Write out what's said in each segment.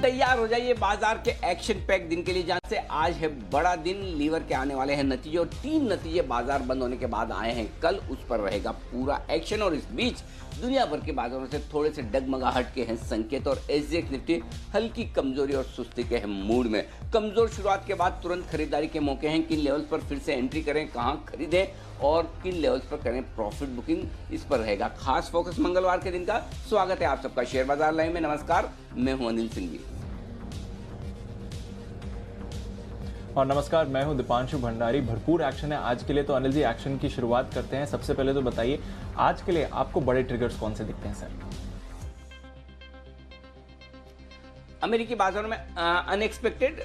तैयार हो जाइए बाजार के एक्शन पैक दिन के लिए, जहां से आज है बड़ा दिन। लीवर के आने वाले हैं नतीजे और 3 नतीजे बाजार बंद होने के बाद आए हैं कल, उस पर रहेगा पूरा एक्शन। और इस बीच दुनिया भर के बाजारों से थोड़े से डगमगाहट के हैं संकेत और एसजीएक्स निफ्टी हल्की कमजोरी और सुस्ती के हैं मूड में। कमजोर शुरुआत के बाद तुरंत खरीदारी के मौके हैं। किन लेवल्स पर फिर से एंट्री करें, कहां खरीदें और किन लेवल्स पर करें प्रॉफिट बुकिंग, इस पर रहेगा खास फोकस मंगलवार के दिन का। स्वागत है आप सबका शेयर बाजार लाइव में। नमस्कार, मैं हूं अनिल सिंघवी। और नमस्कार, मैं हूं दीपांशु भंडारी। भरपूर एक्शन है आज के लिए, तो अनिल जी एक्शन की शुरुआत करते हैं। सबसे पहले तो बताइए आज के लिए आपको बड़े ट्रिगर्स कौन से दिखते हैं सर? अमेरिकी बाजारों में अनएक्सपेक्टेड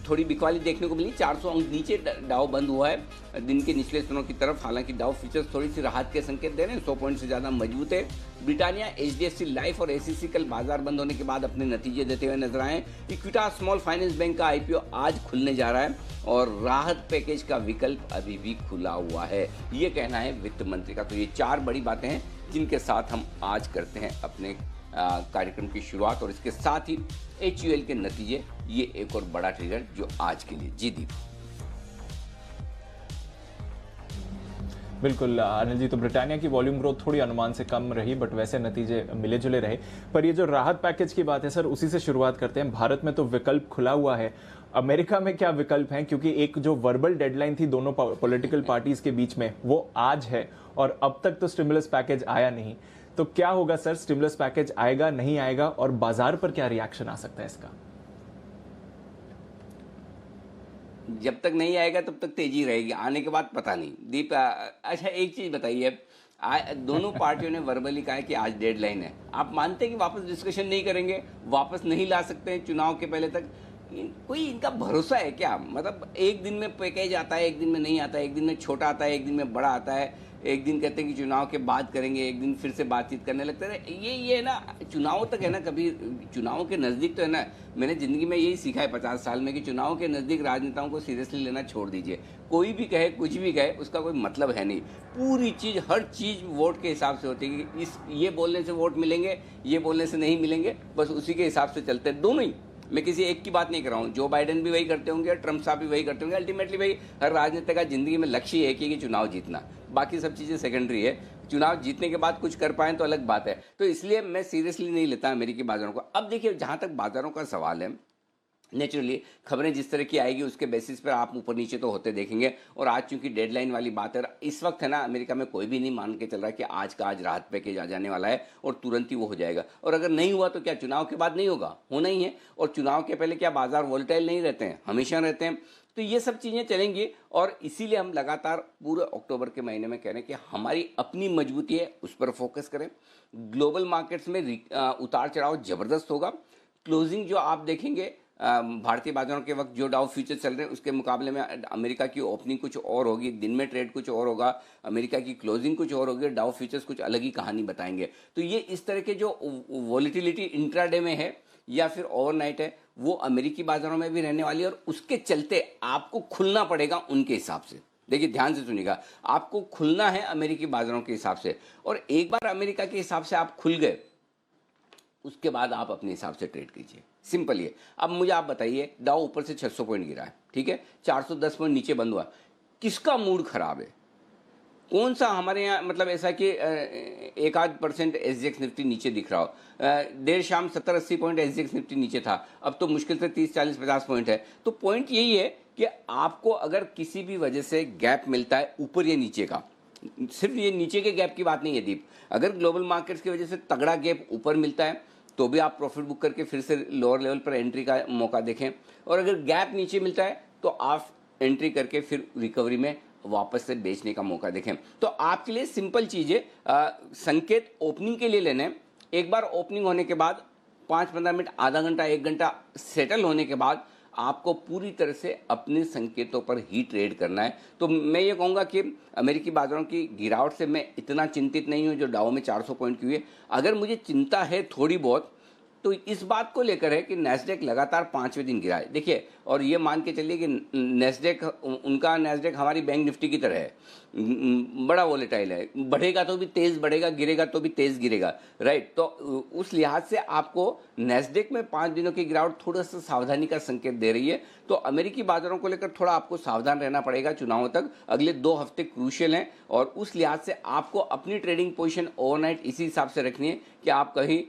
थोड़ी बिकवाली देखने को मिली। 400 अंक नीचे डाउ बंद हुआ है दिन के निचले स्तरों की तरफ। हालांकि डाउ फ्यूचर्स थोड़ी सी राहत के संकेत दे रहे हैं, 100 पॉइंट से ज़्यादा मजबूत है। ब्रिटानिया, एचडीएफसी लाइफ और एसीसी कल बाजार बंद होने के बाद अपने नतीजे देते हुए नजर आए। इक्विटास स्मॉल फाइनेंस बैंक का आईपीओ आज खुलने जा रहा है और राहत पैकेज का विकल्प अभी भी खुला हुआ है, ये कहना है वित्त मंत्री का। तो ये 4 बड़ी बातें हैं जिनके साथ हम आज करते हैं अपने कार्यक्रम की शुरुआत। और इसके साथ ही एचयूएल के नतीजे, ये एक और बड़ा ट्रिगर जो आज के लिए। जी दीप। बिल्कुल अनिल जी, तो ब्रिटानिया की वॉल्यूम ग्रोथ थोड़ी अनुमान से कम रही, बट वैसे नतीजे मिले जुले रहे। पर ये जो राहत पैकेज की बात है सर, उसी से शुरुआत करते हैं। भारत में तो विकल्प खुला हुआ है, अमेरिका में क्या विकल्प हैं? क्योंकि एक जो वर्बल डेडलाइन थी दोनों पॉलिटिकल पार्टीज के बीच में, वो आज है और अब तक तो स्टिमुलस पैकेज आया नहीं। तो क्या होगा सर, स्टिमुलस पैकेज आएगा नहीं आएगा और बाजार पर क्या रिएक्शन आ सकता है इसका? जब तक नहीं आएगा तब तक तेजी रहेगी, आने के बाद पता नहीं। दीप, अच्छा एक चीज बताइए, दोनों पार्टियों ने वर्बली कहा है कि आज डेडलाइन है। आप मानते हैं कि वापस डिस्कशन नहीं करेंगे, वापस नहीं ला सकते हैं चुनाव के पहले तक? कोई इनका भरोसा है क्या? मतलब एक दिन में पैकेज आता है, एक दिन में नहीं आता है, एक दिन में छोटा आता है, एक दिन में बड़ा आता है, एक दिन कहते हैं कि चुनाव के बाद करेंगे, एक दिन फिर से बातचीत करने लगते हैं। ये ना चुनाव तक है ना, कभी चुनाव के नज़दीक तो है ना। मैंने ज़िंदगी में यही सीखा है 50 साल में कि चुनाव के नज़दीक राजनेताओं को सीरियसली लेना छोड़ दीजिए। कोई भी कहे, कुछ भी कहे, उसका कोई मतलब है नहीं। पूरी चीज़, हर चीज़ वोट के हिसाब से होती है कि ये बोलने से वोट मिलेंगे, ये बोलने से नहीं मिलेंगे, बस उसी के हिसाब से चलते हैं दोनों ही। मैं किसी एक की बात नहीं कर रहा हूँ, जो बाइडेन भी वही करते होंगे, ट्रम्प साहब भी वही करते होंगे। अल्टीमेटली भाई हर राजनेता का जिंदगी में लक्ष्य है कि चुनाव जीतना, बाकी सब चीज़ें सेकेंडरी है। चुनाव जीतने के बाद कुछ कर पाएं तो अलग बात है। तो इसलिए मैं सीरियसली नहीं लेता अमेरिकी बाजारों को। अब देखिए, जहाँ तक बाजारों का सवाल है, नेचुरली खबरें जिस तरह की आएगी उसके बेसिस पर आप ऊपर नीचे तो होते देखेंगे। और आज चूंकि डेडलाइन वाली बात है, इस वक्त है ना, अमेरिका में कोई भी नहीं मान के चल रहा कि आज का आज राहत पैकेज आ जाने वाला है और तुरंत ही वो हो जाएगा। और अगर नहीं हुआ तो क्या चुनाव के बाद नहीं होगा? होना ही है। और चुनाव के पहले क्या बाजार वोलेटाइल नहीं रहते हैं? हमेशा रहते हैं। तो ये सब चीज़ें चलेंगी और इसीलिए हम लगातार पूरे अक्टूबर के महीने में कह रहे हैं कि हमारी अपनी मजबूती है, उस पर फोकस करें। ग्लोबल मार्केट्स में उतार चढ़ाव ज़बरदस्त होगा। क्लोजिंग जो आप देखेंगे भारतीय बाजारों के वक्त, जो डाउ फ्यूचर चल रहे हैं उसके मुकाबले में अमेरिका की ओपनिंग कुछ और होगी, दिन में ट्रेड कुछ और होगा, अमेरिका की क्लोजिंग कुछ और होगी, डाउ फ्यूचर्स कुछ अलग ही कहानी बताएंगे। तो ये इस तरह के जो वॉलिटिलिटी इंट्राडे में है या फिर ओवरनाइट है, वो अमेरिकी बाजारों में भी रहने वाली है। और उसके चलते आपको खुलना पड़ेगा उनके हिसाब से। देखिए, ध्यान से सुनिएगा, आपको खुलना है अमेरिकी बाजारों के हिसाब से। और एक बार अमेरिका के हिसाब से आप खुल गए, उसके बाद आप अपने हिसाब से ट्रेड कीजिए। सिंपल ये। अब मुझे आप बताइए, डाउ ऊपर से 600 पॉइंट गिरा है, ठीक है, 410 पॉइंट नीचे बंद हुआ, किसका मूड खराब है? कौन सा हमारे यहाँ मतलब ऐसा कि 1-8% एसजीएक्स निफ्टी नीचे दिख रहा हो? देर शाम 70-80 पॉइंट एसजीएक्स निफ्टी नीचे था, अब तो मुश्किल से 30-40-50 पॉइंट है। तो पॉइंट यही है कि आपको अगर किसी भी वजह से गैप मिलता है ऊपर या नीचे का, सिर्फ ये नीचे के गैप की बात नहीं है दीप, अगर ग्लोबल मार्केट्स की वजह से तगड़ा गैप ऊपर मिलता है तो भी आप प्रॉफिट बुक करके फिर से लोअर लेवल पर एंट्री का मौका देखें। और अगर गैप नीचे मिलता है तो आप एंट्री करके फिर रिकवरी में वापस से बेचने का मौका देखें। तो आपके लिए सिंपल चीज़ है, संकेत ओपनिंग के लिए लेने। एक बार ओपनिंग होने के बाद 5-15 मिनट, आधा घंटा, 1 घंटा सेटल होने के बाद आपको पूरी तरह से अपने संकेतों पर ही ट्रेड करना है। तो मैं ये कहूँगा कि अमेरिकी बाजारों की गिरावट से मैं इतना चिंतित नहीं हूँ जो डाउ में 400 पॉइंट की हुई है। अगर मुझे चिंता है थोड़ी बहुत तो इस बात को लेकर है कि नैस्डैक लगातार 5वें दिन गिरा है। देखिए, और ये मान के चलिए कि नैस्डैक, उनका नैस्डैक हमारी बैंक निफ्टी की तरह है, बड़ा वोलेटाइल है, बढ़ेगा तो भी तेज बढ़ेगा, गिरेगा तो भी तेज गिरेगा, राइट। तो उस लिहाज से आपको नैस्डैक में 5 दिनों की गिरावट थोड़ा सा सावधानी का संकेत दे रही है। तो अमेरिकी बाजारों को लेकर थोड़ा आपको सावधान रहना पड़ेगा चुनावों तक। अगले 2 हफ्ते क्रूशियल हैं और उस लिहाज से आपको अपनी ट्रेडिंग पोजीशन ओवरनाइट इसी हिसाब से रखनी है कि आप कहीं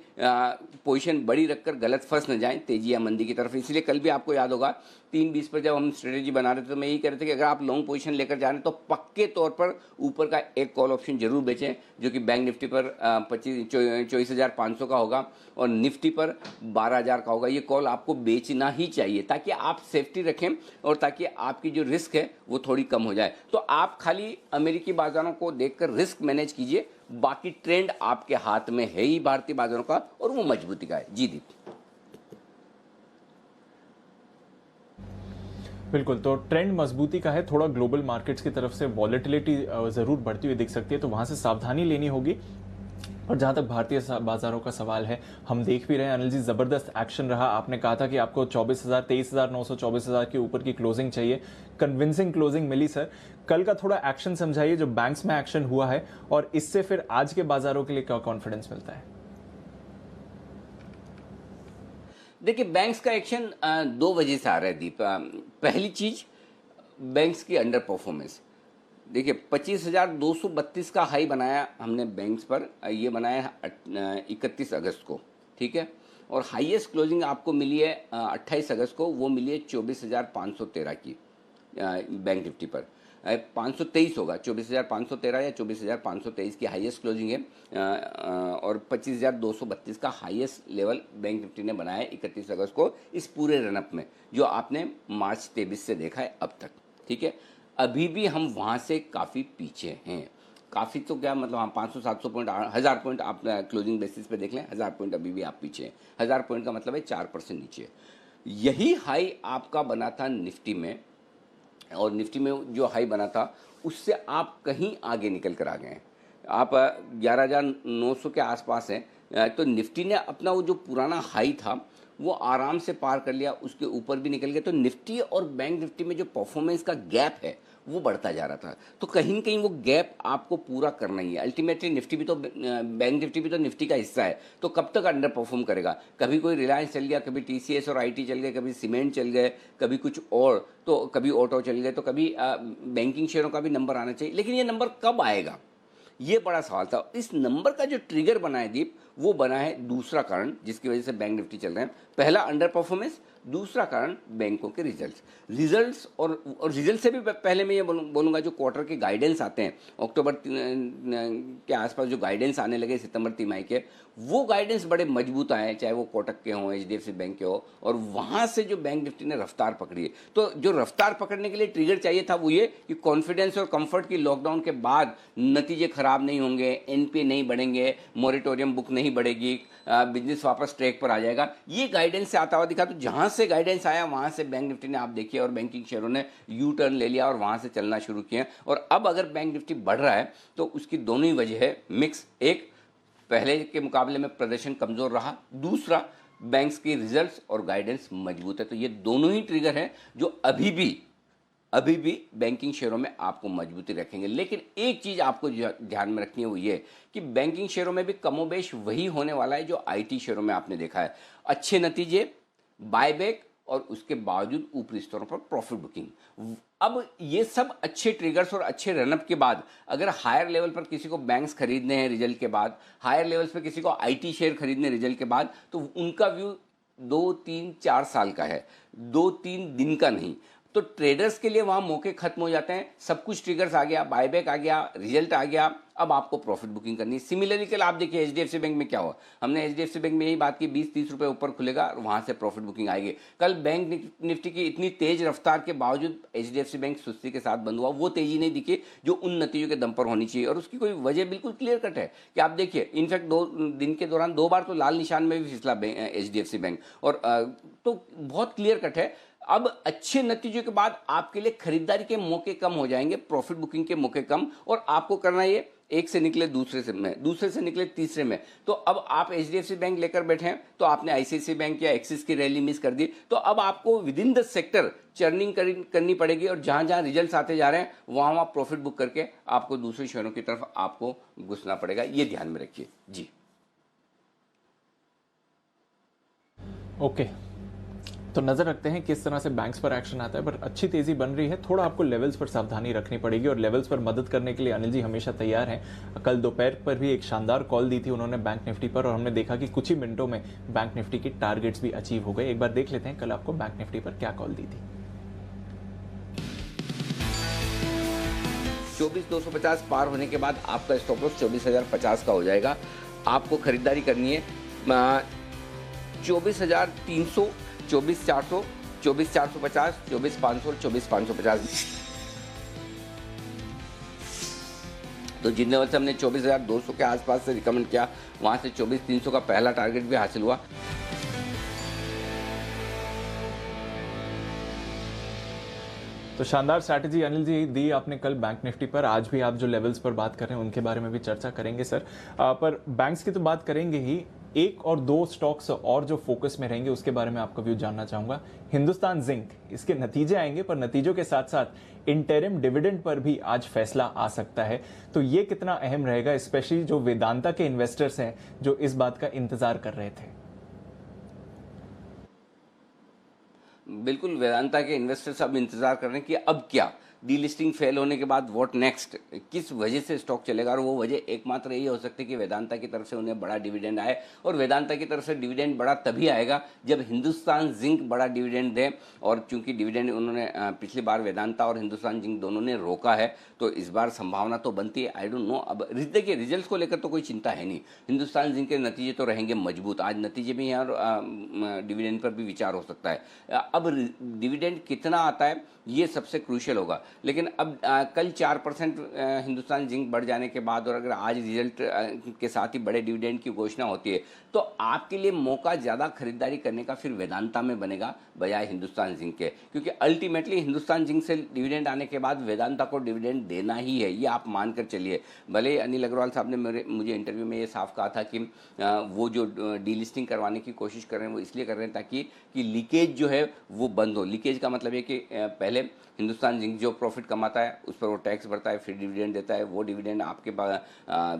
पोजीशन बड़ी रखकर गलत फंस न जाएं तेजी या मंदी की तरफ। इसलिए कल भी आपको याद होगा 3:20 पर जब हम स्ट्रेटेजी बना रहे थे तो मैं यही कह रहे थे कि अगर आप लॉन्ग पोजीशन लेकर जा रहे हैं तो पक्के तौर पर ऊपर का एक कॉल ऑप्शन जरूर बेचें, जो कि बैंक निफ्टी पर 24,500 का होगा और निफ्टी पर 12,000 का होगा। ये कॉल आपको बेचना ही चाहिए ताकि आप सेफ्टी रखें और ताकि आपकी जो रिस्क है वो थोड़ी कम हो जाए। तो आप खाली अमेरिकी बाजारों को देखकर रिस्क मैनेज कीजिए, बाकी ट्रेंड आपके हाथ में है ही भारतीय बाजारों का, और वो मजबूती का है। जी दीप। बिल्कुल, तो ट्रेंड मजबूती का है, थोड़ा ग्लोबल मार्केट्स की तरफ से वॉलेटिलिटी जरूर बढ़ती हुई दिख सकती है, तो वहां से सावधानी लेनी होगी। और जहां तक भारतीय बाजारों का सवाल है, हम देख भी रहे हैं अनिल जी, जबरदस्त एक्शन रहा। आपने कहा था कि आपको 24,000, 23,900, 24,000 के ऊपर की क्लोजिंग चाहिए, कन्विंसिंग क्लोजिंग मिली सर। कल का थोड़ा एक्शन समझाइए जो बैंक्स में एक्शन हुआ है, और इससे फिर आज के बाजारों के लिए क्या कॉन्फिडेंस मिलता है? देखिए, बैंक्स का एक्शन 2 वजह से आ रहा है दीप। पहली चीज, बैंक्स की अंडर परफॉर्मेंस। देखिए, 25,232 का हाई बनाया हमने बैंक्स पर, ये बनाया 31 अगस्त को, ठीक है। और हाईएस्ट क्लोजिंग आपको मिली है 28 अगस्त को, वो मिली है 24,513 की बैंक निफ्टी पर। 523 होगा, 24,513 या 24,523 की हाईएस्ट क्लोजिंग है, और 25,232 का हाईएस्ट लेवल बैंक निफ्टी ने बनाया है 31 अगस्त को, इस पूरे रनअप में जो आपने मार्च 23 से देखा है अब तक, ठीक है। अभी भी हम वहाँ से काफ़ी पीछे हैं। काफ़ी तो क्या मतलब, हम 500-700 पॉइंट, 1000 पॉइंट आप क्लोजिंग बेसिस पे देख लें, 1000 पॉइंट अभी भी आप पीछे हैं। 1000 पॉइंट का मतलब है 4% नीचे। यही हाई आपका बना था निफ्टी में, और निफ्टी में जो हाई बना था उससे आप कहीं आगे निकल कर आ गए हैं। आप 11,900 के आसपास हैं। तो निफ्टी ने अपना वो जो पुराना हाई था वो आराम से पार कर लिया, उसके ऊपर भी निकल गया। तो निफ्टी और बैंक निफ्टी में जो परफॉर्मेंस का गैप है वो बढ़ता जा रहा था, तो कहीं न कहीं वो गैप आपको पूरा करना ही है। अल्टीमेटली निफ्टी भी तो, बैंक निफ्टी भी तो निफ्टी का हिस्सा है, तो कब तक अंडर परफॉर्म करेगा? कभी कोई रिलायंस चल गया, कभी टीसीएस और आईटी चल गए, कभी सीमेंट चल गए, कभी कुछ और, तो कभी ऑटो चल गए, तो कभी बैंकिंग शेयरों का भी नंबर आना चाहिए। लेकिन ये नंबर कब आएगा, ये बड़ा सवाल था। इस नंबर का जो ट्रिगर बना है दीप, वो बना है दूसरा कारण जिसकी वजह से बैंक निफ्टी चल रहे हैं। पहला अंडर परफॉर्मेंस, दूसरा कारण बैंकों के रिजल्ट्स और रिजल्ट से भी पहले मैं ये बोलूँगा, जो क्वार्टर के गाइडेंस आते हैं अक्टूबर के आसपास, जो गाइडेंस आने लगे सितंबर तिमाही के, वो गाइडेंस बड़े मजबूत आए, चाहे वो कोटक के हों, एचडीएफसी बैंक के हो, और वहाँ से जो बैंक निफ्टी ने रफ्तार पकड़ी है। तो जो रफ्तार पकड़ने के लिए ट्रिगर चाहिए था वो ये कि कॉन्फिडेंस और कंफर्ट की लॉकडाउन के बाद नतीजे खराब नहीं होंगे, एनपीए नहीं बढ़ेंगे, मोरेटोरियम बुक नहीं बढ़ेगी, बिजनेस वापस ट्रैक पर आ जाएगा। ये गाइडेंस से आता हुआ दिखा। तो जहाँ से गाइडेंस आया वहाँ से बैंक निफ्टी ने, आप देखिए, और बैंकिंग शेयरों ने यू टर्न ले लिया और वहाँ से चलना शुरू किया। और अब अगर बैंक निफ्टी बढ़ रहा है तो उसकी दोनों ही वजह है मिक्स। एक, पहले के मुकाबले में प्रदर्शन कमजोर रहा, दूसरा बैंक्स की रिजल्ट्स और गाइडेंस मजबूत है। तो ये दोनों ही ट्रिगर हैं जो अभी भी बैंकिंग शेयरों में आपको मजबूती रखेंगे। लेकिन एक चीज आपको ध्यान में रखनी है, वो ये कि बैंकिंग शेयरों में भी कमोबेश वही होने वाला है जो आईटी शेयरों में आपने देखा है। अच्छे नतीजे, बायबैक, और उसके बावजूद ऊपरी स्तरों पर प्रॉफिट बुकिंग। अब ये सब अच्छे ट्रिगर्स और अच्छे रनअप के बाद अगर हायर लेवल पर किसी को बैंक्स खरीदने हैं रिजल्ट के बाद, हायर लेवल्स पर किसी को आईटी शेयर खरीदने रिजल्ट के बाद, तो उनका व्यू 2, 3, 4 साल का है, 2-3 दिन का नहीं। तो ट्रेडर्स के लिए वहां मौके खत्म हो जाते हैं। सब कुछ ट्रिगर्स आ गया, बायबैक आ गया, रिजल्ट आ गया, अब आपको प्रॉफिट बुकिंग करनी है। सिमिलरली कल आप देखिए एचडीएफसी बैंक में क्या हुआ। हमने एचडीएफसी बैंक में यही बात की, 20-30 रुपए ऊपर खुलेगा और वहां से प्रॉफिट बुकिंग आएगी। कल बैंक निफ्टी की इतनी तेज रफ्तार के बावजूद एचडीएफसी बैंक सुस्ती के साथ बंद हुआ। वो तेजी नहीं दिखी जो उन नतीजों के दम पर होनी चाहिए, और उसकी कोई वजह बिल्कुल क्लियर कट है कि आप देखिए, इनफैक्ट 2 दिन के दौरान 2 बार तो लाल निशान में भी फिसला एचडीएफसी बैंक, और तो बहुत क्लियर कट है। अब अच्छे नतीजों के बाद आपके लिए खरीदारी के मौके कम हो जाएंगे, प्रॉफिट बुकिंग के मौके कम, और आपको करना ये एक से निकले दूसरे से में, दूसरे से निकले तीसरे में। तो अब आप एचडीएफसी बैंक लेकर बैठे हैं, तो आपने आईसीआईसीआई बैंक या एक्सिस की रैली मिस कर दी, तो अब आपको with in the sector churning करनी पड़ेगी, और जहां जहां रिजल्ट्स आते जा रहे हैं वहां वहां प्रॉफिट बुक करके आपको दूसरे शेयरों की तरफ आपको घुसना पड़ेगा। ये ध्यान में रखिए जी। ओके, तो नजर रखते हैं किस तरह से बैंक्स पर एक्शन आता है, पर अच्छी तेजी बन रही है। थोड़ा आपको लेवल्स पर सावधानी रखनी पड़ेगी, और लेवल्स पर मदद करने के लिए अनिल जी हमेशा तैयार हैं। कल दोपहर पर भी एक शानदार कॉल दी थी उन्होंने बैंक निफ्टी पर, और हमने देखा कि कुछ ही मिनटों में बैंक निफ्टी की टारगेट्स भी अचीव हो गए। एक बार देख लेते हैं कल आपको बैंक निफ्टी पर क्या कॉल दी थी। 24,250 पार होने के बाद आपका स्टॉप लॉस 24,050 का हो जाएगा। आपको खरीदारी करनी है 24,300, 24,400, 24,450, 24,500 और 24,550। तो जिन लेवल से हमने 24,200 के आसपास से रिकमेंड किया, वहां से 24,300 का पहला टारगेट भी हासिल हुआ। तो शानदार स्ट्रैटेजी अनिल जी दी आपने कल बैंक निफ्टी पर। आज भी आप जो लेवल्स पर बात कर रहे हैं उनके बारे में भी चर्चा करेंगे सर, पर बैंक्स की तो बात करेंगे ही। एक और दो स्टॉक्स और जो फोकस में रहेंगे उसके बारे में आपका व्यू जानना चाहूंगा। हिंदुस्तान जिंक, इसके नतीजे आएंगे, पर नतीजों के साथ साथ इंटरिम डिविडेंड पर भी आज फैसला आ सकता है। तो ये कितना अहम रहेगा, स्पेशली जो वेदांता के इन्वेस्टर्स हैं जो इस बात का इंतजार कर रहे थे। बिल्कुल, वेदांता के इन्वेस्टर्स अब इंतजार कर रहे हैं कि अब क्या, डीलिस्टिंग फेल होने के बाद व्हाट नेक्स्ट, किस वजह से स्टॉक चलेगा। और वो वजह एकमात्र यही हो सकती है कि वेदांता की तरफ से उन्हें बड़ा डिविडेंड आए, और वेदांता की तरफ से डिविडेंड बड़ा तभी आएगा जब हिंदुस्तान जिंक बड़ा डिविडेंड दे। और चूंकि डिविडेंड उन्होंने पिछली बार वेदांता और हिंदुस्तान जिंक दोनों ने रोका है, तो इस बार संभावना तो बनती है। आई डोंट नो, अब देखिए रिजल्ट को लेकर तो कोई चिंता है नहीं, हिंदुस्तान जिंक के नतीजे तो रहेंगे मजबूत। आज नतीजे भी हैं और डिविडेंड पर भी विचार हो सकता है। अब डिविडेंड कितना आता है ये सबसे क्रूशियल होगा। लेकिन अब कल 4% हिंदुस्तान जिंक बढ़ जाने के बाद, और अगर आज रिजल्ट के साथ ही बड़े डिविडेंड की घोषणा होती है, तो आपके लिए मौका ज़्यादा खरीदारी करने का फिर वेदांता में बनेगा बजाय हिंदुस्तान जिंक के, क्योंकि अल्टीमेटली हिंदुस्तान जिंक से डिविडेंड आने के बाद वेदांता को डिविडेंड देना ही है, ये आप मानकर चलिए। भले अनिल अग्रवाल साहब ने मुझे इंटरव्यू में ये साफ कहा था कि वो जो डीलिस्टिंग करवाने की कोशिश कर रहे हैं वो इसलिए कर रहे हैं ताकि लीकेज जो है वो बंद हो। लीकेज का मतलब है कि पहले हिंदुस्तान जिंक जो प्रॉफिट कमाता है उस पर वो टैक्स भरता है, फिर डिविडेंड देता है, वो डिविडेंड आपके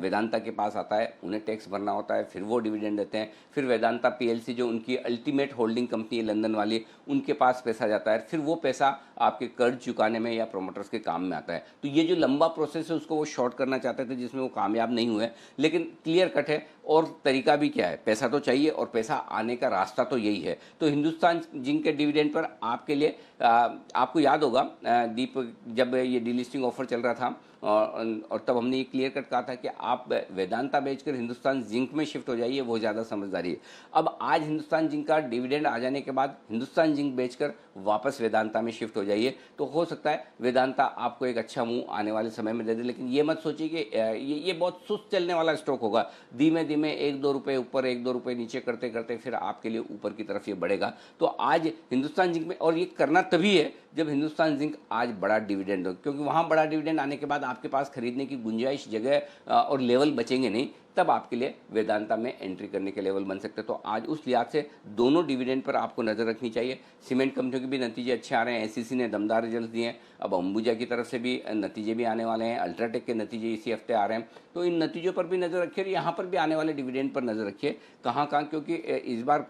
वेदांता के पास आता है, उन्हें टैक्स भरना होता है, फिर वो डिविडेंड देते हैं, फिर वेदांता पीएलसी जो उनकी अल्टीमेट होल्डिंग कंपनी है लंदन वाली, उनके पास पैसा जाता है, फिर वो पैसा आपके कर्ज चुकाने में या प्रोमोटर्स के काम में आता है। तो ये जो लंबा प्रोसेस है उसको वो शॉर्ट करना चाहते थे, जिसमें वो कामयाब नहीं हुए। लेकिन क्लियर कट है, और तरीका भी क्या है, पैसा तो चाहिए और पैसा आने का रास्ता तो यही है। तो हिंदुस्तान जिंक के डिविडेंड पर आपके लिए आपको याद होगा दीप, जब ये डीलिस्टिंग ऑफर चल रहा था और तब हमने ये क्लियर कट कहा था कि आप वेदांता बेचकर हिंदुस्तान जिंक में शिफ्ट हो जाइए, वो ज़्यादा समझदारी है। अब आज हिंदुस्तान जिंक का डिविडेंड आ जाने के बाद हिंदुस्तान जिंक बेचकर वापस वेदांता में शिफ्ट हो जाइए, तो हो सकता है वेदांता आपको एक अच्छा मुंह आने वाले समय में दे दे। लेकिन ये मत सोचिए कि ये बहुत सुस्त चलने वाला स्टॉक होगा, धीमे धीमे 1-2 रुपये ऊपर 1-2 रुपये नीचे करते करते फिर आपके लिए ऊपर की तरफ ये बढ़ेगा। तो आज हिंदुस्तान जिंक में, और ये करना तभी है जब हिंदुस्तान जिंक आज बड़ा डिविडेंड हो, क्योंकि वहाँ बड़ा डिविडेंड आने के बाद आपके पास खरीदने की गुंजाइश, जगह और लेवल बचेंगे नहीं, तब आपके लिए वेदांता में एंट्री करने के लेवल बन सकते हैं। तो आज उस लिहाज से दोनों डिविडेंड पर आपको नज़र रखनी चाहिए। सीमेंट कंपनियों के भी नतीजे अच्छे आ रहे हैं, एसीसी ने दमदार रिजल्ट दिए हैं, अब अंबुजा की तरफ से भी नतीजे भी आने वाले हैं, अल्ट्राटेक के नतीजे इसी हफ्ते आ रहे हैं। तो इन नतीजों पर भी नज़र रखिए, और यहाँ पर भी आने वाले डिविडेंड पर नज़र रखिए कहाँ, क्योंकि इस बार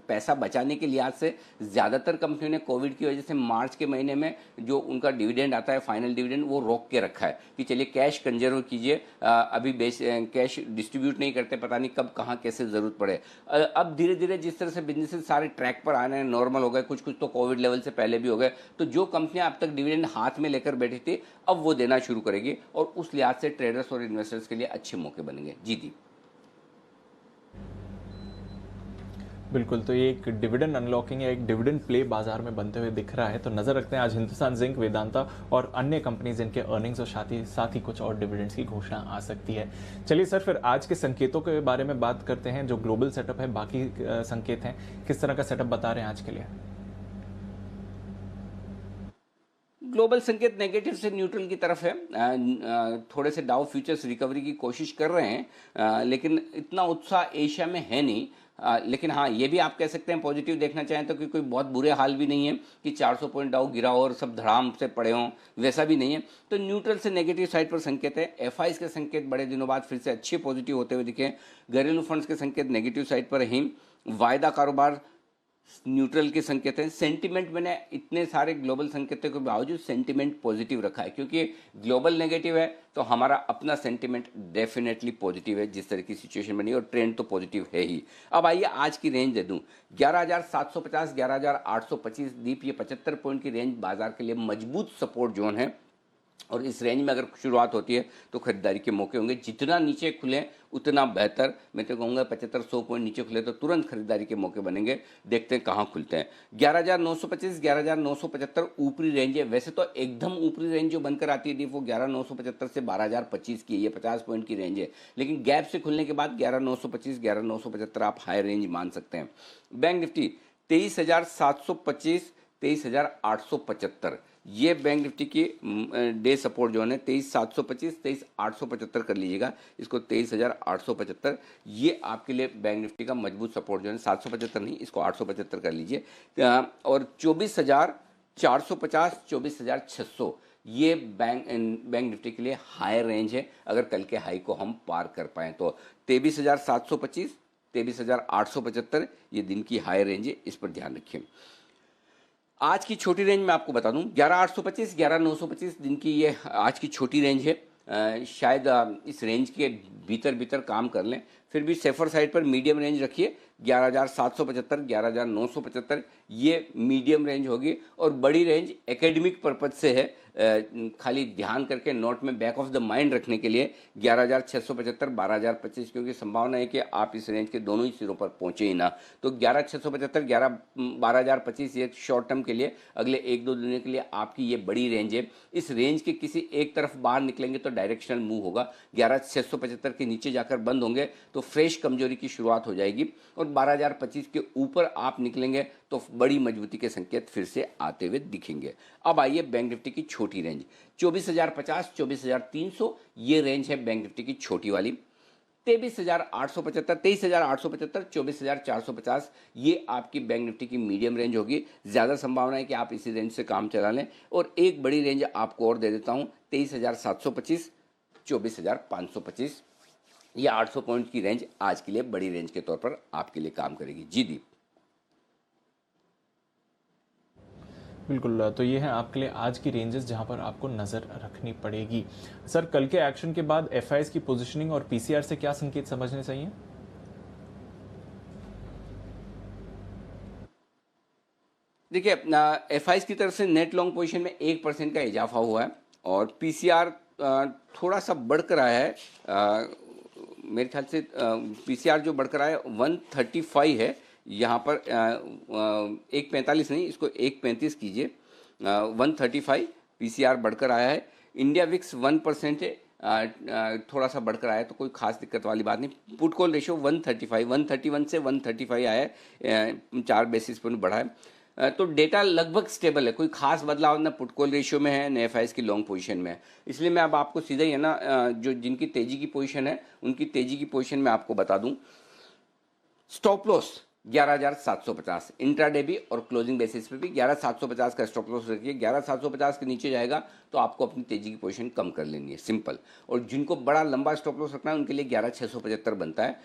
पैसा बचाने के लिहाज से ज़्यादातर कंपनियों ने कोविड की वजह से मार्च के महीने में जो उनका डिविडेंड आता है, फाइनल डिविडेंड, वो रोक के रखा है कि चलिए कैश कंजर्व कीजिए, अभी कैश डिस्ट्रीब्यूट नहीं करते, पता नहीं कब कहाँ कैसे ज़रूरत पड़े। अब धीरे धीरे जिस तरह से बिजनेसेस सारे ट्रैक पर आने नॉर्मल हो गए, कुछ कुछ तो कोविड लेवल से पहले भी हो गए, तो जो कंपनियां अब तक डिविडेंड हाथ में लेकर बैठी थी अब वो देना शुरू करेगी, और उस लिहाज से ट्रेडर्स और इन्वेस्टर्स के लिए अच्छे मौके बनेंगे। जी दी बिल्कुल, तो ये एक डिविडेंड अनलॉकिंग या एक डिविडेंड प्ले बाजार में बनते हुए दिख रहा है। तो नजर रखते हैं आज हिंदुस्तान जिंक, वेदांता और अन्य कंपनीज जिनके अर्निंग्स और साथ ही कुछ और डिविडेंड्स की घोषणा आ सकती है। चलिए सर, फिर आज के संकेतों के बारे में बात करते हैं। जो ग्लोबल सेटअप है, बाकी संकेत हैं, किस तरह का सेटअप बता रहे हैं आज के लिए? ग्लोबल संकेत नेगेटिव से न्यूट्रल की तरफ है। थोड़े से डाउ फ्यूचर्स रिकवरी की कोशिश कर रहे हैं, लेकिन इतना उत्साह एशिया में है नहीं। लेकिन हाँ, ये भी आप कह सकते हैं पॉजिटिव देखना चाहें तो कि कोई बहुत बुरे हाल भी नहीं है कि 400 पॉइंट डाउ गिरा हो और सब धड़ाम से पड़े हों, वैसा भी नहीं है। तो न्यूट्रल से नेगेटिव साइड पर संकेत है। एफआईज के संकेत बड़े दिनों बाद फिर से अच्छे पॉजिटिव होते हुए दिखे। घरेलू फंड्स के संकेत नेगेटिव साइड पर ही। वायदा कारोबार न्यूट्रल के संकेत हैं। सेंटिमेंट मैंने इतने सारे ग्लोबल संकेतों के बावजूद सेंटिमेंट पॉजिटिव रखा है, क्योंकि ग्लोबल नेगेटिव है तो हमारा अपना सेंटिमेंट डेफिनेटली पॉजिटिव है। जिस तरह की सिचुएशन बनी और ट्रेंड तो पॉजिटिव है ही। अब आइए आज की रेंज दे दूं। 11,750 11,825 दीप, ये 75 पॉइंट की रेंज बाजार के लिए मजबूत सपोर्ट जोन है। और इस रेंज में अगर शुरुआत होती है तो खरीदारी के मौके होंगे। जितना नीचे खुले उतना बेहतर। मैं तो कहूँगा 75-100 पॉइंट नीचे खुले तो तुरंत खरीदारी के मौके बनेंगे। देखते हैं कहाँ खुलते हैं। 11,925 11,975 ऊपरी रेंज है। वैसे तो एकदम ऊपरी रेंज जो बनकर आती है वो 11,975 से 12,025 की, ये 50 पॉइंट की रेंज है। लेकिन गैप से खुलने के बाद 11,925 11,975 आप हाई रेंज मान सकते हैं। बैंक निफ्टी 23,725 23,875, ये बैंक निफ्टी की डे सपोर्ट जोन है। 23,725 23,875 कर लीजिएगा इसको। 23,875 ये आपके लिए बैंक निफ्टी का मजबूत सपोर्ट जोन है। 775 नहीं, इसको 875 कर लीजिए। और 24,450 24,600 ये बैंक निफ्टी के लिए हाई रेंज है, अगर कल के हाई को हम पार कर पाएँ तो। 23,725 23,875 ये दिन की हाई रेंज है, इस पर ध्यान रखिए। आज की छोटी रेंज मैं आपको बता दूं, 11,825 11,925 दिन की ये आज की छोटी रेंज है। शायद इस रेंज के भीतर भीतर काम कर लें। फिर भी सेफर साइड पर मीडियम रेंज रखिए। 11,775 11,975 ये मीडियम रेंज होगी। और बड़ी रेंज एकेडमिक पर्पज से है, खाली ध्यान करके नोट में बैक ऑफ द माइंड रखने के लिए 11,675 12,025, क्योंकि संभावना है कि आप इस रेंज के दोनों ही सिरों पर पहुंचे ही ना। तो 11,675 12,025 ये शॉर्ट टर्म के लिए, अगले 1-2 दिनों के लिए आपकी ये बड़ी रेंज है। इस रेंज के किसी एक तरफ बाहर निकलेंगे तो डायरेक्शनल मूव होगा। 11,675 के नीचे जाकर बंद होंगे तो फ्रेश कमजोरी की शुरुआत हो जाएगी। और 12,025 के ऊपर आप निकलेंगे तो बड़ी मजबूती के संकेत फिर से आते हुए दिखेंगे। अब आइए बैंक निफ्टी की छोटी रेंज 24,050 24,300, ये रेंज है बैंक निफ्टी की छोटी वाली। 23,875 23,875 24,450 ये आपकी बैंक निफ्टी की मीडियम रेंज होगी। ज़्यादा संभावना है कि आप इसी रेंज से काम चला लें। और एक बड़ी रेंज आपको और दे देता हूँ, 23,725 24,525, ये 800 पॉइंट की रेंज आज के लिए बड़ी रेंज के तौर पर आपके लिए काम करेगी। जी दीप। बिल्कुल, तो ये है आपके लिए आज की रेंजेस जहां पर आपको नजर रखनी पड़ेगी। सर, कल के एक्शन के बाद एफआईएस की पोजीशनिंग और पीसीआर से क्या संकेत समझने चाहिए? देखिए, एफआईएस की तरफ से नेट लॉन्ग पोजीशन में 1% का इजाफा हुआ है और पीसीआर थोड़ा सा बढ़कर आया है। मेरे ख्याल से पीसीआर जो बढ़कर आया है 135 है यहाँ पर। 145 नहीं, इसको 135 कीजिए। 135 पीसीआर बढ़कर आया है। इंडिया विक्स 1% है, थोड़ा सा बढ़कर आया है तो कोई खास दिक्कत वाली बात नहीं। पुट कॉल रेशियो 135 131 से 135 आया है, 4 बेसिस पॉइंट बढ़ा है। तो डेटा लगभग स्टेबल है, कोई खास बदलाव ना पुट कॉल रेशियो में है न एफआईएस की लॉन्ग पोजीशन में है। इसलिए मैं अब आपको सीधा ही है ना, जो जिनकी तेजी की पोजीशन है उनकी तेजी की पोजीशन में आपको बता दूं। स्टॉप लॉस 11,750 इंट्राडे भी और क्लोजिंग बेसिस पे भी 11,750 का स्टॉप लॉस रखिए। 11,750 के नीचे जाएगा तो आपको अपनी तेजी की पोजीशन कम कर लेनी है, सिंपल। और जिनको बड़ा लंबा स्टॉप लॉस रखना है उनके लिए 11,675 बनता है।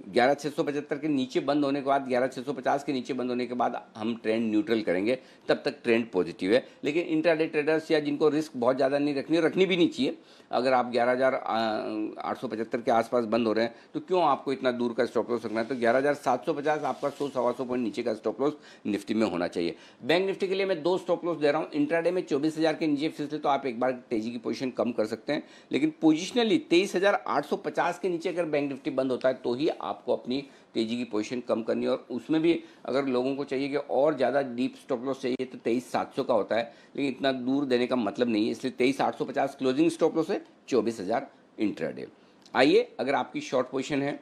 11,675 के नीचे बंद होने के बाद, 11,650 के नीचे बंद होने के बाद हम ट्रेंड न्यूट्रल करेंगे, तब तक ट्रेंड पॉजिटिव है। लेकिन इंट्राडे ट्रेडर्स या जिनको रिस्क बहुत ज़्यादा नहीं रखनी भी नहीं चाहिए, अगर आप 11,875 के आसपास बंद हो रहे हैं तो क्यों आपको इतना दूर का स्टॉप लॉस रखना है। तो 11,750 आपका 100-125 पॉइंट नीचे का स्टॉप लॉस निफ्टी में होना चाहिए। बैंक निफ्टी के लिए मैं 2 स्टॉप लॉस दे रहा हूँ। इंट्राडे में 24,000 के नीचे फिसले तो आप एक बार तेजी की पोजीशन कम कर सकते हैं, लेकिन पोजिशनली 23,850 के नीचे अगर बैंक निफ्टी बंद होता है तो ही आपको अपनी तेजी की पोजीशन कम करनी है। और उसमें भी अगर लोगों को चाहिए कि और ज़्यादा डीप स्टॉप लॉस चाहिए तो 23,700 का होता है, लेकिन इतना दूर देने का मतलब नहीं है, इसलिए 23,850 क्लोजिंग स्टॉप लॉस है, 24,000 इंट्राडे। आइए, अगर आपकी शॉर्ट पोजीशन है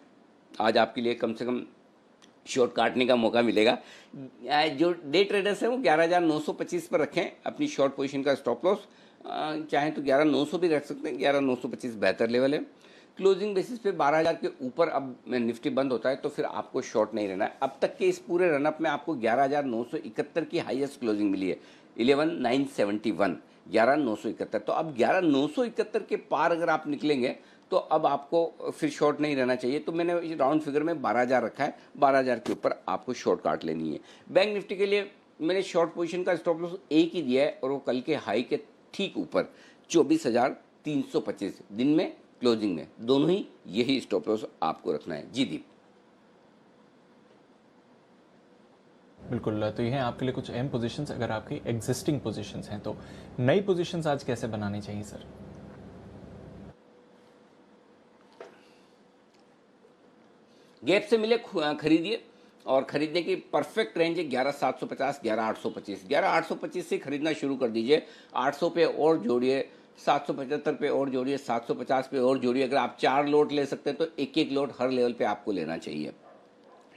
आज आपके लिए कम से कम शॉर्ट काटने का मौका मिलेगा। जो डे ट्रेडर्स हैं वो 11,925 पर रखें अपनी शॉर्ट पोजीशन का स्टॉप लॉस। चाहें तो 11,900 भी रख सकते हैं, 11,925 बेहतर लेवल है। क्लोजिंग बेसिस पे 12,000 के ऊपर अब निफ्टी बंद होता है तो फिर आपको शॉर्ट नहीं रहना है। अब तक के इस पूरे रनअप में आपको 11,971 की हाईएस्ट क्लोजिंग मिली है, 11,971, 11,971। तो अब 11,971 के पार अगर आप निकलेंगे तो अब आपको फिर शॉर्ट नहीं रहना चाहिए। तो मैंने राउंड फिगर में 12,000 रखा है, 12,000 के ऊपर आपको शॉर्ट काट लेनी है। बैंक निफ्टी के लिए मैंने शॉर्ट पोजीशन का स्टॉप लॉस एक ही दिया है और वो कल के हाई के ठीक ऊपर 24,325 दिन में क्लोजिंग में, दोनों ही यही स्टॉप लॉस आपको रखना है। जी दीप। बिल्कुल, तो ये हैं आपके लिए कुछ अहम पोजीशंस। अगर आपकी एग्जिस्टिंग पोजीशंस हैं तो नई पोजीशंस आज कैसे बनानी चाहिए सर? गैप से मिले खरीदिए और खरीदने की परफेक्ट रेंज है 11,750, 11,825, 11,825 से खरीदना शुरू कर दीजिए। 800 पे और जोड़िए, 775 पे और जोड़िए, 750 पे और जोड़िए। अगर आप 4 लोट ले सकते हैं तो एक एक लोट हर लेवल पे आपको लेना चाहिए,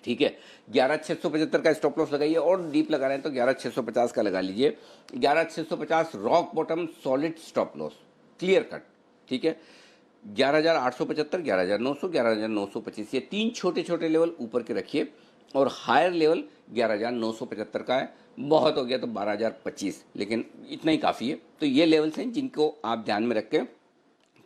ठीक है। 11,675 का स्टॉप लॉस लगाइए और डीप लगा रहे हैं तो 11,650 का लगा लीजिए। 11,650 rock bottom solid stop loss, clear cut, ठीक है। 11,875, 11,900, 11,925 ये 3 छोटे छोटे लेवल ऊपर के रखिए और हायर लेवल 11,975 का है। बहुत हो गया तो 12,025, लेकिन इतना ही काफ़ी है। तो ये लेवल्स हैं जिनको आप ध्यान में रख के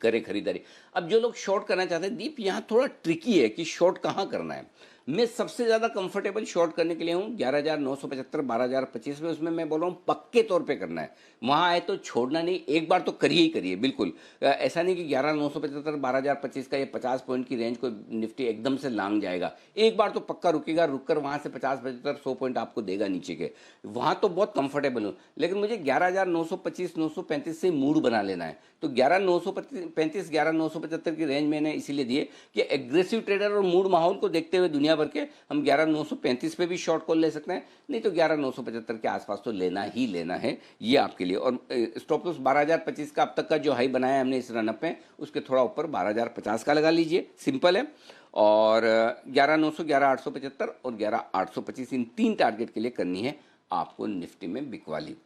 करें खरीदारी। अब जो लोग शॉर्ट करना चाहते हैं, दीप यहाँ थोड़ा ट्रिकी है कि शॉर्ट कहाँ करना है। मैं सबसे ज़्यादा कंफर्टेबल शॉर्ट करने के लिए हूँ 11,975, 12,025 में। उसमें मैं बोल रहा हूँ पक्के तौर पे करना है, वहाँ आए तो छोड़ना नहीं, एक बार तो करिए ही करिए बिल्कुल। ऐसा नहीं कि 11,975, 12,025 का ये 50 पॉइंट की रेंज को निफ्टी एकदम से लांग जाएगा। एक बार तो पक्का रुकेगा, रुककर वहाँ से 50, 75, 100 पॉइंट आपको देगा नीचे के, वहाँ तो बहुत कंफर्टेबल हूँ। लेकिन मुझे 11,925, 935 से मूड बना लेना है। तो 11,935, 11,975 की रेंज मैंने इसीलिए दी है कि एग्रेसिव ट्रेडर और मूड माहौल को देखते हुए दुनिया भर के हम 11,935 पे भी शॉर्ट कॉल ले सकते हैं, नहीं तो 11,975 के आसपास तो लेना ही लेना है, ये आपके लिए। और स्टॉप लॉस 12,025 का अब तक का जो हाई बनाया है हमने इस रनअप में, उसके थोड़ा ऊपर 12,050 का लगा लीजिए, सिंपल है। और 11,900, 11,875 और 11,825 इन 3 टारगेट के लिए करनी है आपको निफ्टी में बिकवाली।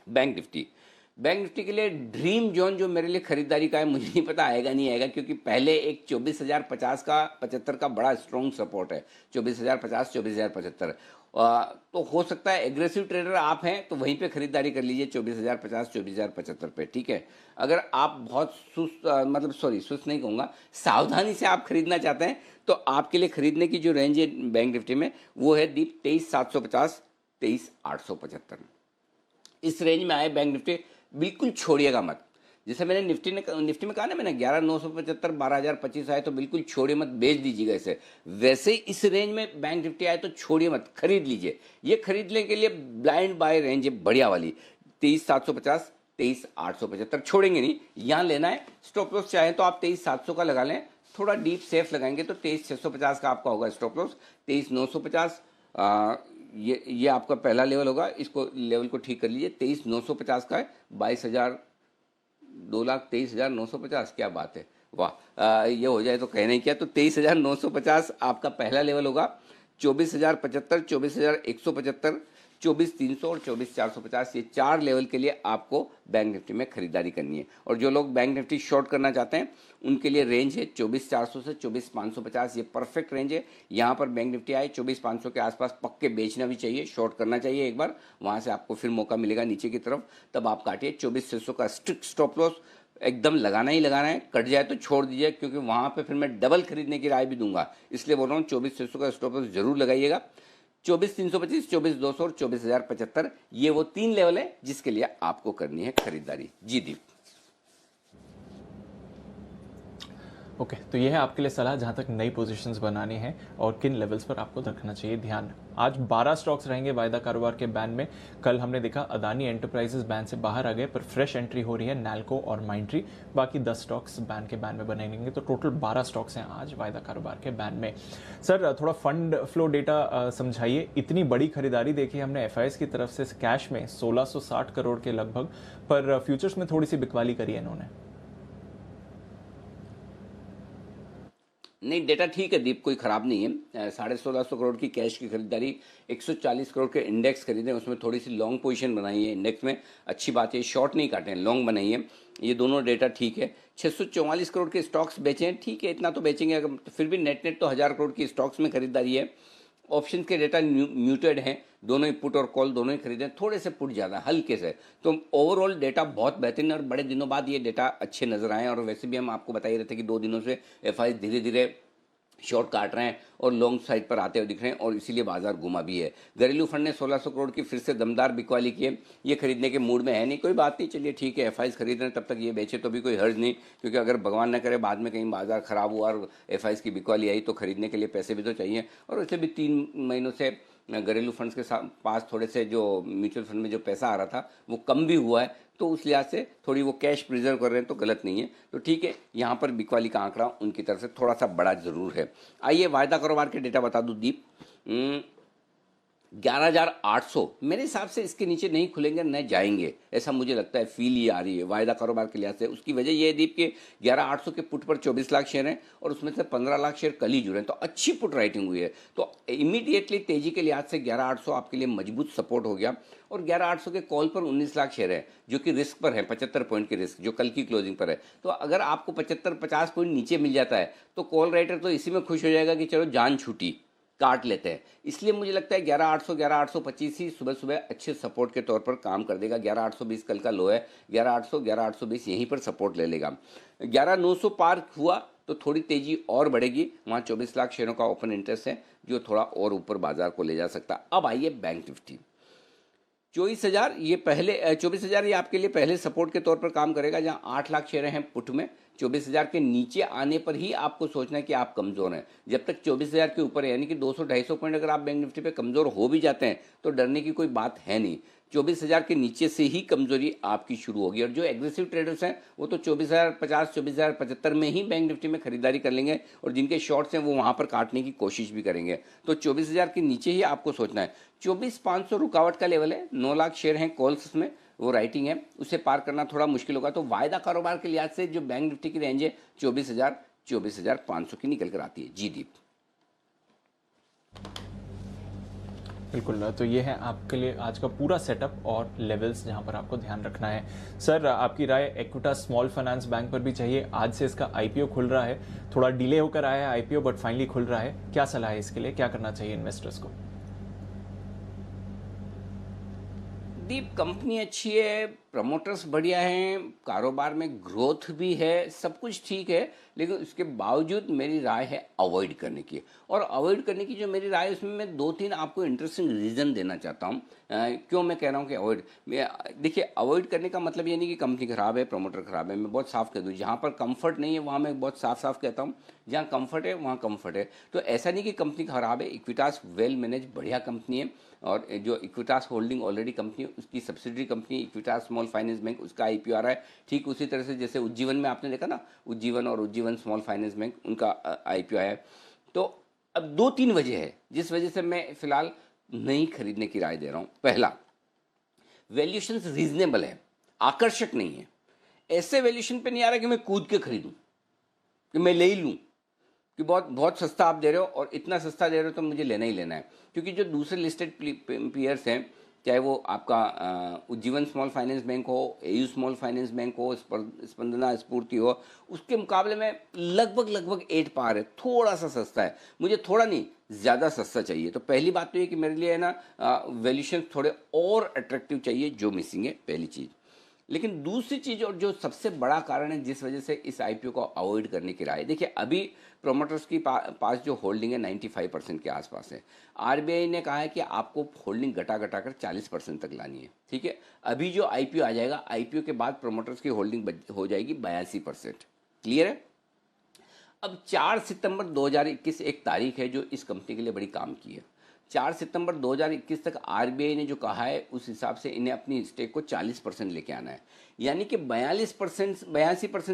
बैंक निफ्टी के लिए ड्रीम जोन जो मेरे लिए खरीदारी का है, मुझे नहीं पता आएगा नहीं आएगा, क्योंकि पहले एक 24,050 का 75 का बड़ा स्ट्रॉन्ग सपोर्ट है, 24,050, 24,075। तो हो सकता है एग्रेसिव ट्रेडर आप हैं तो वहीं पे खरीदारी कर लीजिए 24,050, 24,075 पे, ठीक है। अगर आप बहुत सुस्त नहीं कहूँगा, सावधानी से आप खरीदना चाहते हैं तो आपके लिए खरीदने की जो रेंज है बैंक निफ्टी में वो है दीप 23,750, 23,875। इस रेंज में आए बैंक निफ्टी बिल्कुल छोड़िएगा मत। जैसे मैंने निफ्टी में कहा ना, मैंने 11,975, 12,025 आए तो बिल्कुल छोड़िए मत, बेच दीजिएगा इसे। वैसे ही इस रेंज में बैंक निफ्टी आए तो छोड़िए मत, खरीद लीजिए। ये खरीदने के लिए ब्लाइंड बाय रेंज है बढ़िया वाली, 23,750, 23,875। छोड़ेंगे नहीं, यहाँ लेना है। स्टॉप लॉस चाहे तो आप 23,700 का लगा लें, थोड़ा डीप सेफ लगाएंगे तो 23,650 का आपका होगा स्टॉप लॉस। 23,950 ये आपका पहला लेवल होगा, इसको लेवल को ठीक कर लीजिए। 23,950 का है, 22,000, 2,23,950, क्या बात है, वाह। ये हो जाए तो कहने क्या। तो 23,950 आपका पहला लेवल होगा। 24,075, 24,175, 24,300 और 24,450 ये 4 लेवल के लिए आपको बैंक निफ्टी में खरीदारी करनी है। और जो लोग बैंक निफ्टी शॉर्ट करना चाहते हैं उनके लिए रेंज है 24,400 से 24,550, ये परफेक्ट रेंज है। यहाँ पर बैंक निफ्टी आए 24,500 के आसपास पक्के बेचना भी चाहिए, शॉर्ट करना चाहिए एक बार, वहाँ से आपको फिर मौका मिलेगा नीचे की तरफ, तब आप काटिए। 24,600 का स्ट्रिक्ट स्टॉप लॉस एकदम लगाना ही लगाना है, कट जाए तो छोड़ दीजिए, क्योंकि वहाँ पे फिर मैं डबल खरीदने की राय भी दूंगा, इसलिए बोल रहा हूँ 24,600 का स्टॉप लॉस जरूर लगाइएगा। 24,325, 24,200 और 24,075 ये वो 3 लेवल है जिसके लिए आपको करनी है खरीदारी। जी दीप। ओके, तो ये है आपके लिए सलाह जहां तक नई पोजीशंस बनानी है और किन लेवल्स पर आपको रखना चाहिए ध्यान। आज 12 स्टॉक्स रहेंगे वायदा कारोबार के बैन में। कल हमने देखा अदानी एंटरप्राइजेस बैन से बाहर आ गए, पर फ्रेश एंट्री हो रही है नैल्को और माइंट्री। बाकी 10 स्टॉक्स बैन के बैन में बनेंगे, तो टोटल 12 स्टॉक्स हैं आज वायदा कारोबार के बैन में। सर, थोड़ा फंड फ्लो डेटा समझाइए। इतनी बड़ी खरीदारी देखी हमने एफआईएस की तरफ से कैश में 1660 करोड़ के लगभग, पर फ्यूचर्स में थोड़ी सी बिकवाली करी है इन्होंने। नहीं, डेटा ठीक है दीप, कोई खराब नहीं है। 1650 करोड़ की कैश की खरीदारी, 140 करोड़ के इंडेक्स खरीदे, उसमें थोड़ी सी लॉन्ग पोजीशन बनाई है इंडेक्स में, अच्छी बात है। शॉर्ट नहीं काटे हैं, लॉन्ग बनाई है, ये दोनों डेटा ठीक है। 644 करोड़ के स्टॉक्स बेचे हैं, ठीक है, इतना तो बेचेंगे अगर, तो फिर भी नेट नेट तो 1000 करोड़ की स्टॉक्स में खरीदारी है। ऑप्शन के डेटा म्यूटेड हैं, दोनों ही पुट और कॉल दोनों ही खरीदे, थोड़े से पुट ज़्यादा हल्के से, तो ओवरऑल डेटा बहुत बेहतरीन है और बड़े दिनों बाद ये डेटा अच्छे नजर आए। और वैसे भी हम आपको बता ही रहे थे कि 2 दिनों से एफआई धीरे धीरे शॉर्ट काट रहे हैं और लॉन्ग साइड पर आते हुए दिख रहे हैं, और इसीलिए बाजार घुमा भी है। घरेलू फंड ने 1600 करोड़ की फिर से दमदार बिकवाली की है, ये खरीदने के मूड में है नहीं, कोई बात नहीं, चलिए ठीक है, एफआईज खरीद रहे हैं तब तक ये बेचे तो भी कोई हर्ज नहीं, क्योंकि अगर भगवान न करे बाद में कहीं बाजार खराब हुआ और एफआईज की बिकवाली आई तो खरीदने के लिए पैसे भी तो चाहिए। और वैसे भी 3 महीनों से घरेलू फंड्स के पास थोड़े से जो म्यूचुअल फंड में जो पैसा आ रहा था वो कम भी हुआ है, तो उस लिहाज से थोड़ी वो कैश प्रिजर्व कर रहे हैं तो गलत नहीं है। तो ठीक है, यहाँ पर बिकवाली का आंकड़ा उनकी तरफ से थोड़ा सा बड़ा जरूर है। आइए वायदा कारोबार के डेटा बता दूँ दीप। 11,800 मेरे हिसाब से इसके नीचे नहीं खुलेंगे न जाएंगे, ऐसा मुझे लगता है, फील ये आ रही है वायदा कारोबार के लिहाज से। उसकी वजह यह है दीप के 11,800 के पुट पर 24 लाख शेयर हैं और उसमें से 15 लाख शेयर कल ही जुड़े हैं, तो अच्छी पुट राइटिंग हुई है, तो इमीडिएटली तेजी के लिहाज से 11,800 आपके लिए मजबूत सपोर्ट हो गया। और 11,800 के कॉल पर 19 लाख शेयर है जो कि रिस्क पर है, 75 पॉइंट की रिस्क जो कल की क्लोजिंग पर है। तो अगर आपको 75-50 पॉइंट नीचे मिल जाता है तो कॉल राइटर तो इसी में खुश हो जाएगा कि चलो जान छूटी, काट लेते हैं। इसलिए मुझे लगता है 11,800 11,825 ही सुबह सुबह अच्छे सपोर्ट के तौर पर काम कर देगा। 11,820 कल का लो है, 11,800 11,820 यहीं पर सपोर्ट ले लेगा। 11,900 पार हुआ तो थोड़ी तेजी और बढ़ेगी, वहाँ 24 लाख शेयरों का ओपन इंटरेस्ट है जो थोड़ा और ऊपर बाजार को ले जा सकता। अब आइए बैंक निफ्टी 24,000, ये पहले 24,000 ये आपके लिए पहले सपोर्ट के तौर पर काम करेगा, जहाँ 8 लाख शेयर हैं पुट में। 24,000 के नीचे आने पर ही आपको सोचना है कि आप कमज़ोर हैं। जब तक 24,000 के ऊपर है, यानी कि 200-250 पॉइंट अगर आप बैंक निफ्टी पे कमज़ोर हो भी जाते हैं तो डरने की कोई बात है नहीं। 24,000 के नीचे से ही कमजोरी आपकी शुरू होगी, और जो एग्रेसिव ट्रेडर्स हैं वो तो 24,050 24,075 में ही बैंक निफ्टी में खरीदारी कर लेंगे, और जिनके शॉर्ट्स हैं वो वहाँ पर काटने की कोशिश भी करेंगे। तो 24,000 के नीचे ही आपको सोचना है। 24,500 रुकावट का लेवल है, 9 लाख शेयर हैं कॉल्स में, वो राइटिंग है, उसे पार करना थोड़ा मुश्किल होगा। तो वायदा कारोबार के लिहाज से जो बैंक निफ्टी की रेंज है 24,000 24,500 की निकल कर आती है। जी दीप। बिल्कुल, तो ये है आपके लिए आज का पूरा सेटअप और लेवल्स जहां पर आपको ध्यान रखना है। सर, आपकी राय इक्विटास स्मॉल फाइनेंस बैंक पर भी चाहिए। आज से इसका आईपीओ खुल रहा है, थोड़ा डिले होकर आया है आईपीओ बट फाइनली खुल रहा है। क्या सलाह है इसके लिए, क्या करना चाहिए इन्वेस्टर्स को? दीप, कंपनी अच्छी है, प्रमोटर्स बढ़िया हैं, कारोबार में ग्रोथ भी है, सब कुछ ठीक है, लेकिन उसके बावजूद मेरी राय है अवॉइड करने की। और अवॉइड करने की जो मेरी राय है उसमें मैं 2-3 आपको इंटरेस्टिंग रीज़न देना चाहता हूँ। क्यों मैं कह रहा हूँ कि अवॉइड। देखिए, अवॉइड करने का मतलब ये नहीं कि कंपनी खराब है, प्रमोटर खराब है, मैं बहुत साफ कह दूँ। जहाँ पर कंफर्ट नहीं है वहाँ मैं बहुत साफ साफ कहता हूँ, जहाँ कंफर्ट है वहाँ कंफर्ट है। तो ऐसा नहीं कि कंपनी खराब है, इक्विटास वेल मैनेज बढ़िया कंपनी है, और जो इक्विटास होल्डिंग ऑलरेडी कंपनी है उसकी subsidiary company Equitas small finance bank, उसका आईपीओ आ रहा है। ठीक उसी तरह से जैसे उज्जीवन में आपने देखा ना, उज्जीवन और उज्जीवन स्मॉल फाइनेंस बैंक, उनका आईपीओ आया है। तो अब 2-3 वजह है जिस वजह से मैं फिलहाल नहीं खरीदने की राय दे रहा हूँ। पहला, वैल्यूएशन रीजनेबल है, आकर्षक नहीं है। ऐसे वैल्यूएशन पे नहीं आ रहा कि मैं कूद के खरीदूं, कि मैं ले ही लूं, कि बहुत बहुत सस्ता आप दे रहे हो और इतना सस्ता दे रहे हो तो मुझे लेना ही लेना है। क्योंकि जो दूसरे लिस्टेड पीयर्स हैं, चाहे वो आपका उज्जीवन स्मॉल फाइनेंस बैंक हो, एयू स्मॉल फाइनेंस बैंक हो, स्पंदना स्फूर्ति हो, उसके मुकाबले में लगभग 8 पार है, थोड़ा सा सस्ता है। मुझे थोड़ा नहीं, ज़्यादा सस्ता चाहिए। तो पहली बात तो ये कि मेरे लिए है ना, वैल्यूएशन थोड़े और अट्रैक्टिव चाहिए, जो मिसिंग है, पहली चीज़। लेकिन दूसरी चीज़ और जो सबसे बड़ा कारण है जिस वजह से इस आईपीओ को अवॉइड करने की राय, देखिए अभी प्रोमोटर्स की पास जो होल्डिंग है 95% के आसपास है। आरबीआई ने कहा है कि आपको होल्डिंग घटा कर 40% तक लानी है। ठीक है, अभी जो आईपीओ आ जाएगा, आईपीओ के बाद प्रोमोटर्स की होल्डिंग हो जाएगी 82%। क्लियर है? अब 4 सितंबर 2021 एक तारीख है जो इस कंपनी के लिए बड़ी काम की है। 4 सितंबर 2021 तक आरबीआई ने जो कहा है उस हिसाब से इन्हें अपनी स्टेक को 40% लेके आना है, यानी कि 82%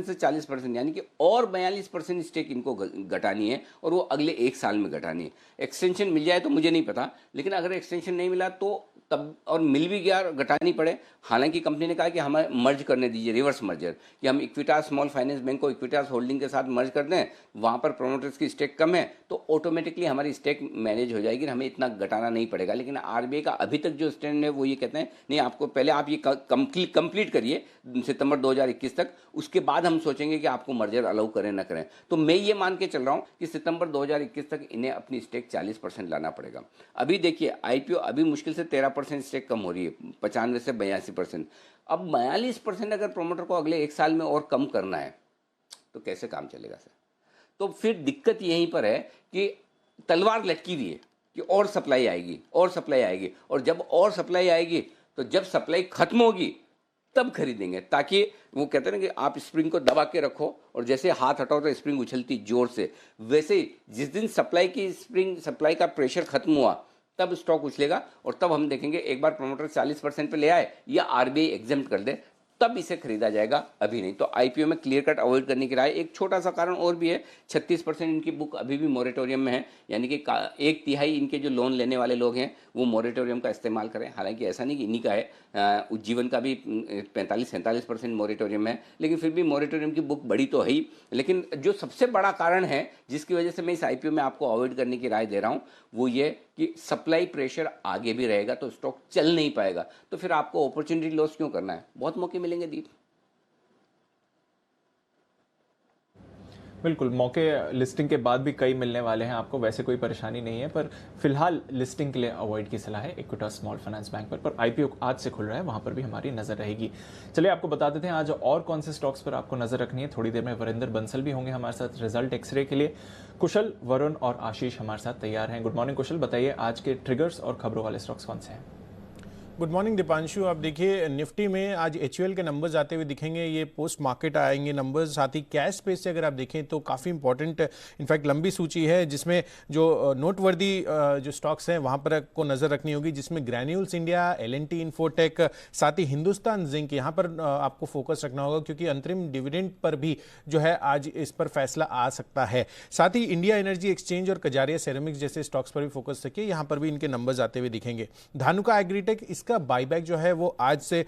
से 40%, यानी कि और 42% स्टेक इनको घटानी है, और वो अगले 1 साल में घटानी है। एक्सटेंशन मिल जाए तो मुझे नहीं पता, लेकिन अगर एक्सटेंशन नहीं मिला तो तब और मिल भी गया और घटानी पड़े। हालांकि कंपनी ने कहा कि हमें मर्ज करने दीजिए, रिवर्स मर्जर, कि हम इक्विटास स्मॉल फाइनेंस बैंक को इक्विटास होल्डिंग के साथ मर्ज कर दें, वहाँ पर प्रोमोटर्स की स्टेक कम है तो ऑटोमेटिकली हमारी स्टेक मैनेज हो जाएगी, हमें इतना घटाना नहीं पड़ेगा। लेकिन आरबीआई का अभी तक जो स्टैंड है वो ये कहते हैं नहीं, आपको पहले आप ये कंप्लीट करिए सितंबर 2021 तक, उसके बाद हम सोचेंगे कि आपको मर्जर अलाउ करें ना करें। तो मैं ये मान के चल रहा हूँ कि सितंबर 2021 तक इन्हें अपनी स्टेक 40% लाना पड़ेगा। अभी देखिए आईपीओ अभी मुश्किल से 13% स्टेक कम हो रही है, 95 से 82%। अब 42% अगर प्रोमोटर को अगले एक साल में और कम करना है तो कैसे काम चलेगा सर? तो फिर दिक्कत यहीं पर है कि तलवार लटकी हुई है कि और सप्लाई आएगी और सप्लाई आएगी, और जब और सप्लाई आएगी तो जब सप्लाई खत्म होगी तब खरीदेंगे, ताकि वो कहते हैं ना कि आप स्प्रिंग को दबा के रखो और जैसे हाथ हटाओ तो स्प्रिंग उछलती जोर से, वैसे ही जिस दिन सप्लाई का प्रेशर खत्म हुआ तब स्टॉक उछलेगा और तब हम देखेंगे एक बार प्रोमोटर 40% पे ले आए या आरबीआई एग्जेम्प्ट कर दे तब इसे खरीदा जाएगा, अभी नहीं। तो आईपीओ में क्लियर कट अवॉइड करने की राय। एक छोटा सा कारण और भी है, 36% इनकी बुक अभी भी मोरेटोरियम में है, यानी कि 1/3 इनके जो लोन लेने वाले लोग हैं वो मोरेटोरियम का इस्तेमाल करें। हालांकि ऐसा नहीं कि इन्हीं का है, उज्जीवन का भी 45-47% मोरेटोरियम है, लेकिन फिर भी मोरेटोरियम की बुक बड़ी तो है ही। लेकिन जो सबसे बड़ा कारण है जिसकी वजह से मैं इस आईपीओ में आपको अवॉइड करने की राय दे रहा हूँ वो ये कि सप्लाई प्रेशर आगे भी रहेगा तो स्टॉक चल नहीं पाएगा, तो फिर आपको अपॉर्चुनिटी लॉस क्यों करना है? बहुत मौके मिलेंगे दीप। बिल्कुल, मौके लिस्टिंग के बाद भी कई मिलने वाले हैं आपको, वैसे कोई परेशानी नहीं है, पर फिलहाल लिस्टिंग के लिए अवॉइड की सलाह है इक्विटास स्मॉल फाइनेंस बैंक पर आईपीओ आज से खुल रहा है, वहां पर भी हमारी नजर रहेगी। चलिए आपको बता देते हैं आज और कौन से स्टॉक्स पर आपको नजर रखनी है। थोड़ी देर में वरिंदर बंसल भी होंगे हमारे साथ रिजल्ट एक्सरे के लिए। कुशल, वरुण और आशीष हमारे साथ तैयार हैं। गुड मॉर्निंग कुशल, बताइए आज के ट्रिगर्स और खबरों वाले स्टॉक्स कौन से हैं? Good morning Deepanshu. आप देखिए निफ्टी में आज एचयूएल के नंबर्स आते हुए दिखेंगे, ये पोस्ट मार्केट आएंगे नंबर्स। साथ ही कैश स्पेस से अगर आप देखें तो काफ़ी इंपॉर्टेंट इनफैक्ट लंबी सूची है जिसमें जो नोटवर्दी जो स्टॉक्स हैं वहाँ पर आपको नज़र रखनी होगी, जिसमें ग्रैन्यूल्स इंडिया, एल&टी इन्फोटेक, साथ ही हिंदुस्तान जिंक, यहाँ पर आपको फोकस रखना होगा क्योंकि अंतरिम डिविडेंड पर भी जो है आज इस पर फैसला आ सकता है। साथ ही इंडिया एनर्जी एक्सचेंज और कजारिया सेरेमिक्स जैसे स्टॉक्स पर भी फोकस रखिए, यहाँ पर भी इनके नंबर्स आते हुए दिखेंगे। धानुका एग्रीटेक, का बाईबैक जो है वो आज से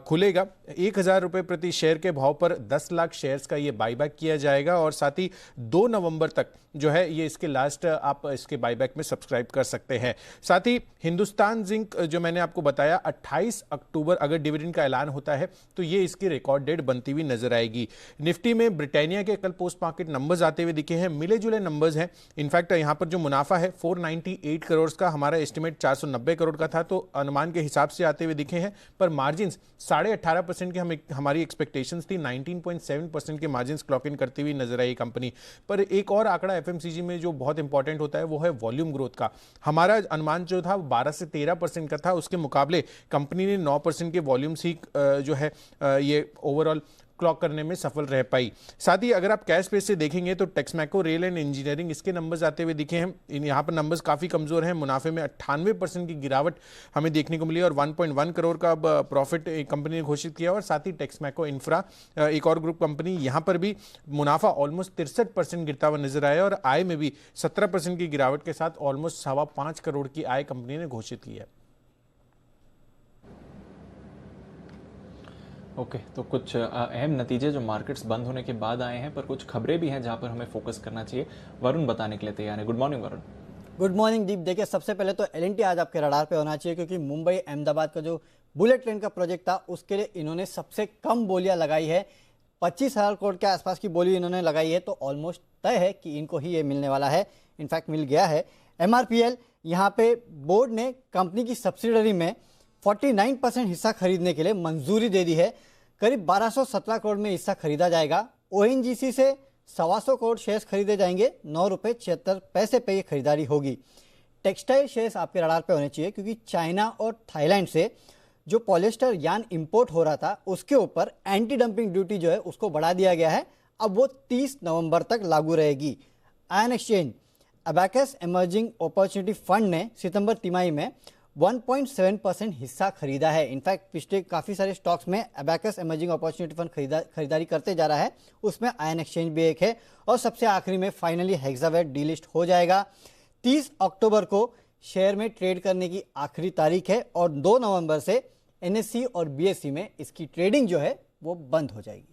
खुलेगा। 1,000 रुपए प्रति शेयर के भाव पर 10 लाख शेयर्स का ये बाईबैक किया जाएगा और साथ ही 2 नवंबर तक जो है ये इसके लास्ट आप इसके बाईबैक में सब्सक्राइब कर सकते हैं। साथ ही हिंदुस्तान जिंक जो मैंने आपको बताया 28 अक्टूबर अगर डिविडेंड का ऐलान होता है तो ये इसकी रिकॉर्ड डेट बनती हुई नजर आएगी। निफ्टी में ब्रिटानिया के कल पोस्ट मार्केट नंबर्स आते हुए दिखे हैं, मिले जुले नंबर्स हैं। इनफैक्ट यहाँ पर जो मुनाफा है 498 करोड़ का, हमारा एस्टिमेट 490 करोड़ का था, तो अनुमान के हिसाब से आते हुए दिखे हैं, पर मार्जिन 18.5% की हमारी एक्सपेक्टेशंस थी, 19.7% के मार्जिन क्लॉक इन करती हुई नजर आई कंपनी। पर एक और आंकड़ा एफएमसीजी में जो बहुत इंपॉर्टेंट होता है वो है वॉल्यूम ग्रोथ का। हमारा अनुमान जो था 12 से 13% का था, उसके मुकाबले कंपनी ने 9% के वॉल्यूम्स ही जो है ये ओवरऑल क्लॉक करने में सफल रह पाई। साथ ही अगर आप कैश बेस से देखेंगे तो टेक्समैको, रेल एंड इंजीनियरिंग, इसके नंबर्स आते हुए दिखे हैं। यहाँ पर नंबर्स काफ़ी कमज़ोर हैं, मुनाफे में 98% की गिरावट हमें देखने को मिली और 1.1 करोड़ का प्रॉफिट कंपनी ने घोषित किया। और साथ ही टेक्समैको इंफ्रा एक और ग्रुप कंपनी, यहाँ पर भी मुनाफा ऑलमोस्ट 63% गिरता हुआ नजर आया और आय में भी 17% की गिरावट के साथ ऑलमोस्ट 5.25 करोड़ की आय कंपनी ने घोषित की है। ओके, तो कुछ अहम नतीजे जो मार्केट्स बंद होने के बाद आए हैं, पर कुछ खबरें भी हैं जहां पर हमें फोकस करना चाहिए। वरुण बताने के लिए तैयार है। Good morning Varun. Good morning Deep. देखिए सबसे पहले तो एल&टी आज आपके रडार पे होना चाहिए क्योंकि मुंबई अहमदाबाद का जो बुलेट ट्रेन का प्रोजेक्ट था उसके लिए इन्होंने सबसे कम बोलियां लगाई है, 25,000 करोड़ के आसपास की बोली इन्होंने लगाई है, तो ऑलमोस्ट तय है कि इनको ही ये मिलने वाला है, इनफैक्ट मिल गया है। MRPL, यहाँ पे बोर्ड ने कंपनी की सब्सिडरी में 49% हिस्सा खरीदने के लिए मंजूरी दे दी है। करीब 1217 करोड़ में हिस्सा खरीदा जाएगा। ONGC से 125 करोड़ शेयर्स खरीदे जाएंगे, 9 रुपये 76 पैसे पे ये खरीदारी होगी। टेक्सटाइल शेयर्स आपके रडार पे होने चाहिए क्योंकि चाइना और थाईलैंड से जो पॉलिएस्टर यार्न इंपोर्ट हो रहा था उसके ऊपर एंटी डंपिंग ड्यूटी जो है उसको बढ़ा दिया गया है, अब वो 30 नवंबर तक लागू रहेगी। Ion exchange, abacus emerging opportunity fund ने सितंबर तिमाही में 1.7% हिस्सा खरीदा है। इनफैक्ट पिछले काफ़ी सारे स्टॉक्स में अबैकस इमर्जिंग अपॉर्चुनिटी फंड खरीदारी करते जा रहा है, उसमें आयन एक्सचेंज भी एक है। और सबसे आखिरी में फाइनली हेक्सावेट डीलिस्ट हो जाएगा। 30 अक्टूबर को शेयर में ट्रेड करने की आखिरी तारीख है और 2 नवंबर से एनएससी और बीएसई में इसकी ट्रेडिंग जो है वो बंद हो जाएगी।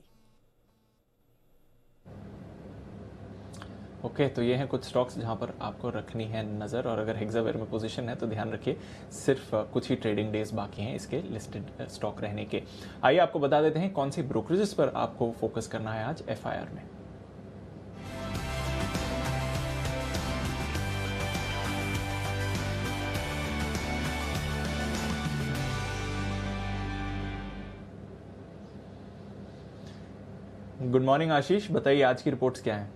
ओके, तो ये हैं कुछ स्टॉक्स जहां पर आपको रखनी है नज़र, और अगर हेक्सावेयर में पोजीशन है तो ध्यान रखिए सिर्फ कुछ ही ट्रेडिंग डेज बाकी हैं इसके लिस्टेड स्टॉक रहने के। आइए आपको बता देते हैं कौन सी ब्रोकरेजेस पर आपको फोकस करना है आज एफआईआर में। गुड मॉर्निंग आशीष, बताइए आज की रिपोर्ट्स क्या हैं?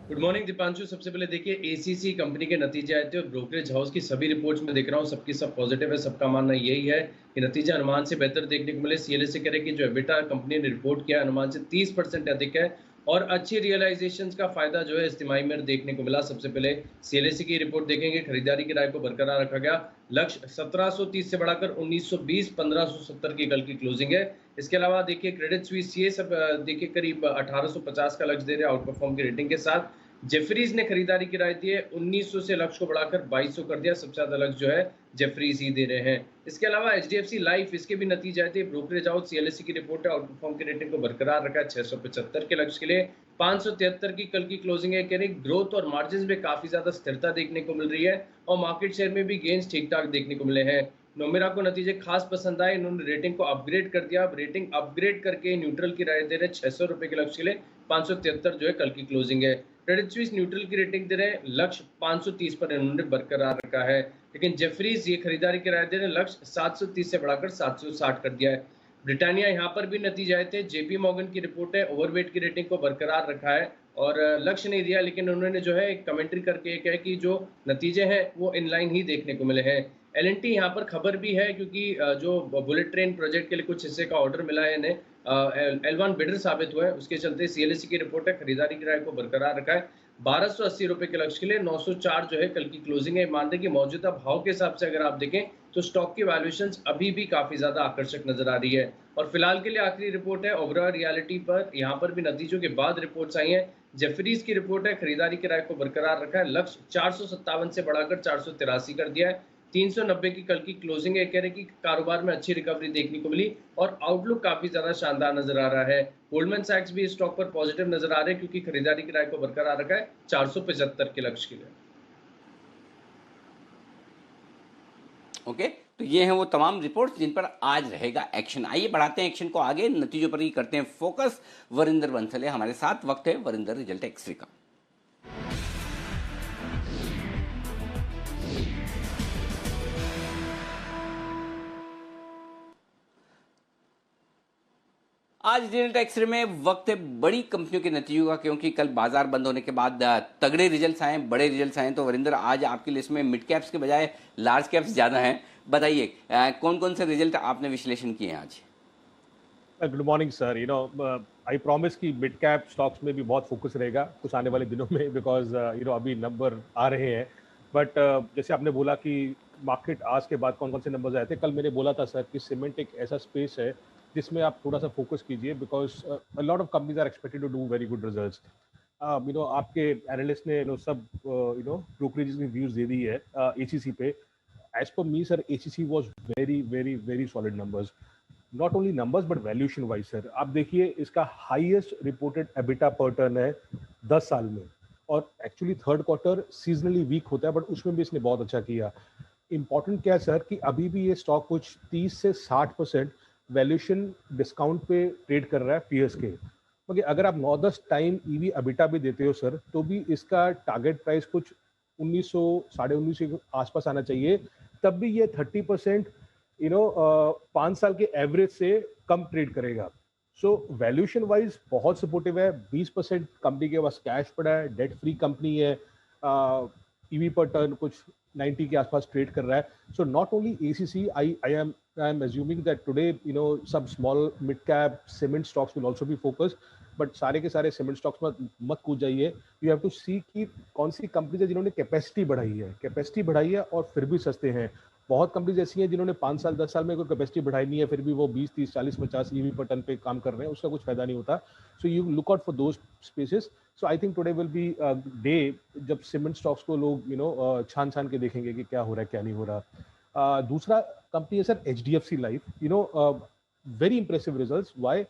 Good morning Deepanshu. सबसे पहले देखिए एसीसी कंपनी के नतीजे आए थे और ब्रोकरेज हाउस की सभी रिपोर्ट्स में देख रहा हूँ सबकी सब पॉजिटिव है। सबका मानना यही है कि नतीजे अनुमान से बेहतर देखने को मिले। सीएलएसए कह रहे कि जो एबिटा कंपनी ने रिपोर्ट किया अनुमान से 30% अधिक है और अच्छी रियलाइजेशंस का फायदा जो है इस तिमाही में देखने को मिला। सबसे पहले सीएलएसए की रिपोर्ट देखेंगे। खरीदारी की राय को बरकरार रखा गया। लक्ष्य 1730 से बढ़ाकर 1920 1570 की कल की क्लोजिंग है। इसके अलावा देखिए क्रेडिट स्विस ये सब देखिए करीब 1850 का लक्ष्य दे रहे हैं आउट परफॉर्म की रेटिंग के साथ। जेफरीज ने खरीदारी की राय दी है 1900 से लक्ष्य को बढ़ाकर 2200 कर दिया। सबसे ज्यादा लक्ष्य जो है जेफरीज ही दे रहे हैं। इसके अलावा एचडीएफसी लाइफ इसके भी नतीजे आए थे। ब्रोकरेज हाउस सीएलएसए की रिपोर्ट है आउट परफॉर्म की रेटिंग को बरकरार रखा है 675 के लक्ष्य के लिए। 573 की कल की क्लोजिंग है। कह रही ग्रोथ और मार्जिन में काफी ज्यादा स्थिरता देखने को मिल रही है और मार्केट शेयर में भी गेन्स ठीक ठाक देखने को मिले हैं। नोमेरा को नतीजे खास पसंद आए। इन्होंने रेटिंग को अपग्रेड कर दिया। अब रेटिंग अपग्रेड करके न्यूट्रल की राय दे रहे 600 रुपए के लक्ष्य के लिए। 573 जो है कल की क्लोजिंग है। क्रेडिट स्विस न्यूट्रल की रेटिंग दे रहे हैं। लक्ष्य 530 पर इन्होंने बरकरार रखा है। लेकिन जेफरीज ये खरीदारी की राय दे रहे हैं। लक्ष्य 730 से बढ़ाकर 760 कर दिया है। ब्रिटानिया यहाँ पर भी नतीजे आए थे। जेपी मॉर्गन की रिपोर्ट है। ओवरवेट की रेटिंग को बरकरार रखा है और लक्ष्य नहीं दिया, लेकिन उन्होंने जो है एक कमेंट्री करके कहा कि जो नतीजे हैं वो इनलाइन ही देखने को मिले हैं। एलएनटी यहाँ पर खबर भी है क्योंकि जो बुलेट ट्रेन प्रोजेक्ट के लिए कुछ हिस्से का ऑर्डर मिला है इन्हें। L1 बिडर साबित हुआ है। उसके चलते सीएलएसए की रिपोर्ट है। खरीदारी की राय को बरकरार रखा है 1280 रुपए के लक्ष्य के लिए। 904 जो है कल की क्लोजिंग है। मान रहे कि मौजूदा भाव के हिसाब से अगर आप देखें तो स्टॉक की वैल्यूएशन अभी भी काफी ज्यादा आकर्षक नजर आ रही है। और फिलहाल के लिए आखिरी रिपोर्ट है ओबरा रियलिटी पर। यहाँ पर भी नतीजों के बाद रिपोर्ट्स आई हैं। जेफरीज की रिपोर्ट है। खरीदारी की राय को बरकरार रखा है। लक्ष्य 457 से बढ़ाकर 483 कर दिया है। 390 की कल की क्लोजिंग है। कह रहे कि कारोबार में अच्छी रिकवरी देखने को मिली और आउटलुक काफी ज्यादा शानदार नजर आ रहा है। गोल्डमैन सैक्स भी स्टॉक पर पॉजिटिव नजर आ रहे हैं क्योंकि खरीदारी की राय को बरकरार रखा है 475 के लक्ष्य के लिए। ओके, तो ये हैं वो तमाम रिपोर्ट्स जिन पर आज रहेगा एक्शन। आइए बढ़ाते हैं एक्शन को आगे, नतीजों पर ही करते हैं फोकस। वरिंदर बंसल है हमारे साथ। वक्त है वरिंदर रिजल्ट एक्सरे का। आज रिजल्ट एक्सरे में वक्त है बड़ी कंपनियों के नतीजों का, क्योंकि कल बाजार बंद होने के बाद तगड़े रिजल्ट्स आए, बड़े रिजल्ट्स आए। तो वरिंदर, आज आपकी लिस्ट में मिड कैप्स के बजाय लार्ज कैप्स ज़्यादा हैं। बताइए कौन कौन से रिजल्ट आपने विश्लेषण किए हैं आज? Good morning sir. I promise कि मिड कैप स्टॉक्स में भी बहुत फोकस रहेगा कुछ आने वाले दिनों में, बिकॉज अभी नंबर आ रहे हैं। बट जैसे आपने बोला कि मार्केट आज के बाद कौन कौन से नंबर्स आए थे, कल मैंने बोला था सर कि सीमेंट एक ऐसा स्पेस है जिसमें आप थोड़ा सा फोकस कीजिए, because a lot of companies are expected to do very good results. आपके एनालिस्ट ने सब ब्रोकरेजेस की व्यूज दे दी है एसीसी पे। As per me sir, ACC was very very very solid numbers, not only numbers but valuation wise sir. आप देखिए इसका highest reported EBITDA पर टर्न है 10 साल में, और actually third quarter seasonally weak होता है बट उसमें भी इसने बहुत अच्छा किया। इंपॉर्टेंट क्या है सर कि अभी भी ये स्टॉक कुछ 30 से 60% वैल्यूएशन डिस्काउंट पे ट्रेड कर रहा है पीएस के। मगर अगर आप 9-10 टाइम ईवी अबिटा भी देते हो सर, तो भी इसका टारगेट प्राइस कुछ 1900 साढ़े 1900 के आसपास आना चाहिए। तब भी ये 30% 5 साल के एवरेज से कम ट्रेड करेगा। सो वैल्यूएशन वाइज बहुत सपोर्टिव है। 20% कंपनी के पास कैश पड़ा है, डेट फ्री कंपनी है, ईवी पर टर्न कुछ 90 के आसपास ट्रेड कर रहा है। So not only ACC, I am assuming that today some small mid cap cement stocks will also be focused, but सारे के सारे सीमेंट स्टॉक्स में मत कूद जाइए। यू हैव टू सी कि कौन सी कंपनीज है जिन्होंने कैपेसिटी बढ़ाई है और फिर भी सस्ते हैं। बहुत कंपनीज ऐसी हैं जिन्होंने 5 साल 10 साल में कोई कैपेसिटी बढ़ाई नहीं है, फिर भी वो 20 30 40 50 ईवी पर टन पे काम कर रहे हैं, उसका कुछ फायदा नहीं होता. So you look out for those spaces. So I think today will be day जब सीमेंट स्टॉक्स को लोग छान छान के देखेंगे कि क्या हो रहा है क्या नहीं हो रहा. दूसरा कंपनी है sir HDFC life. Very impressive results. Why?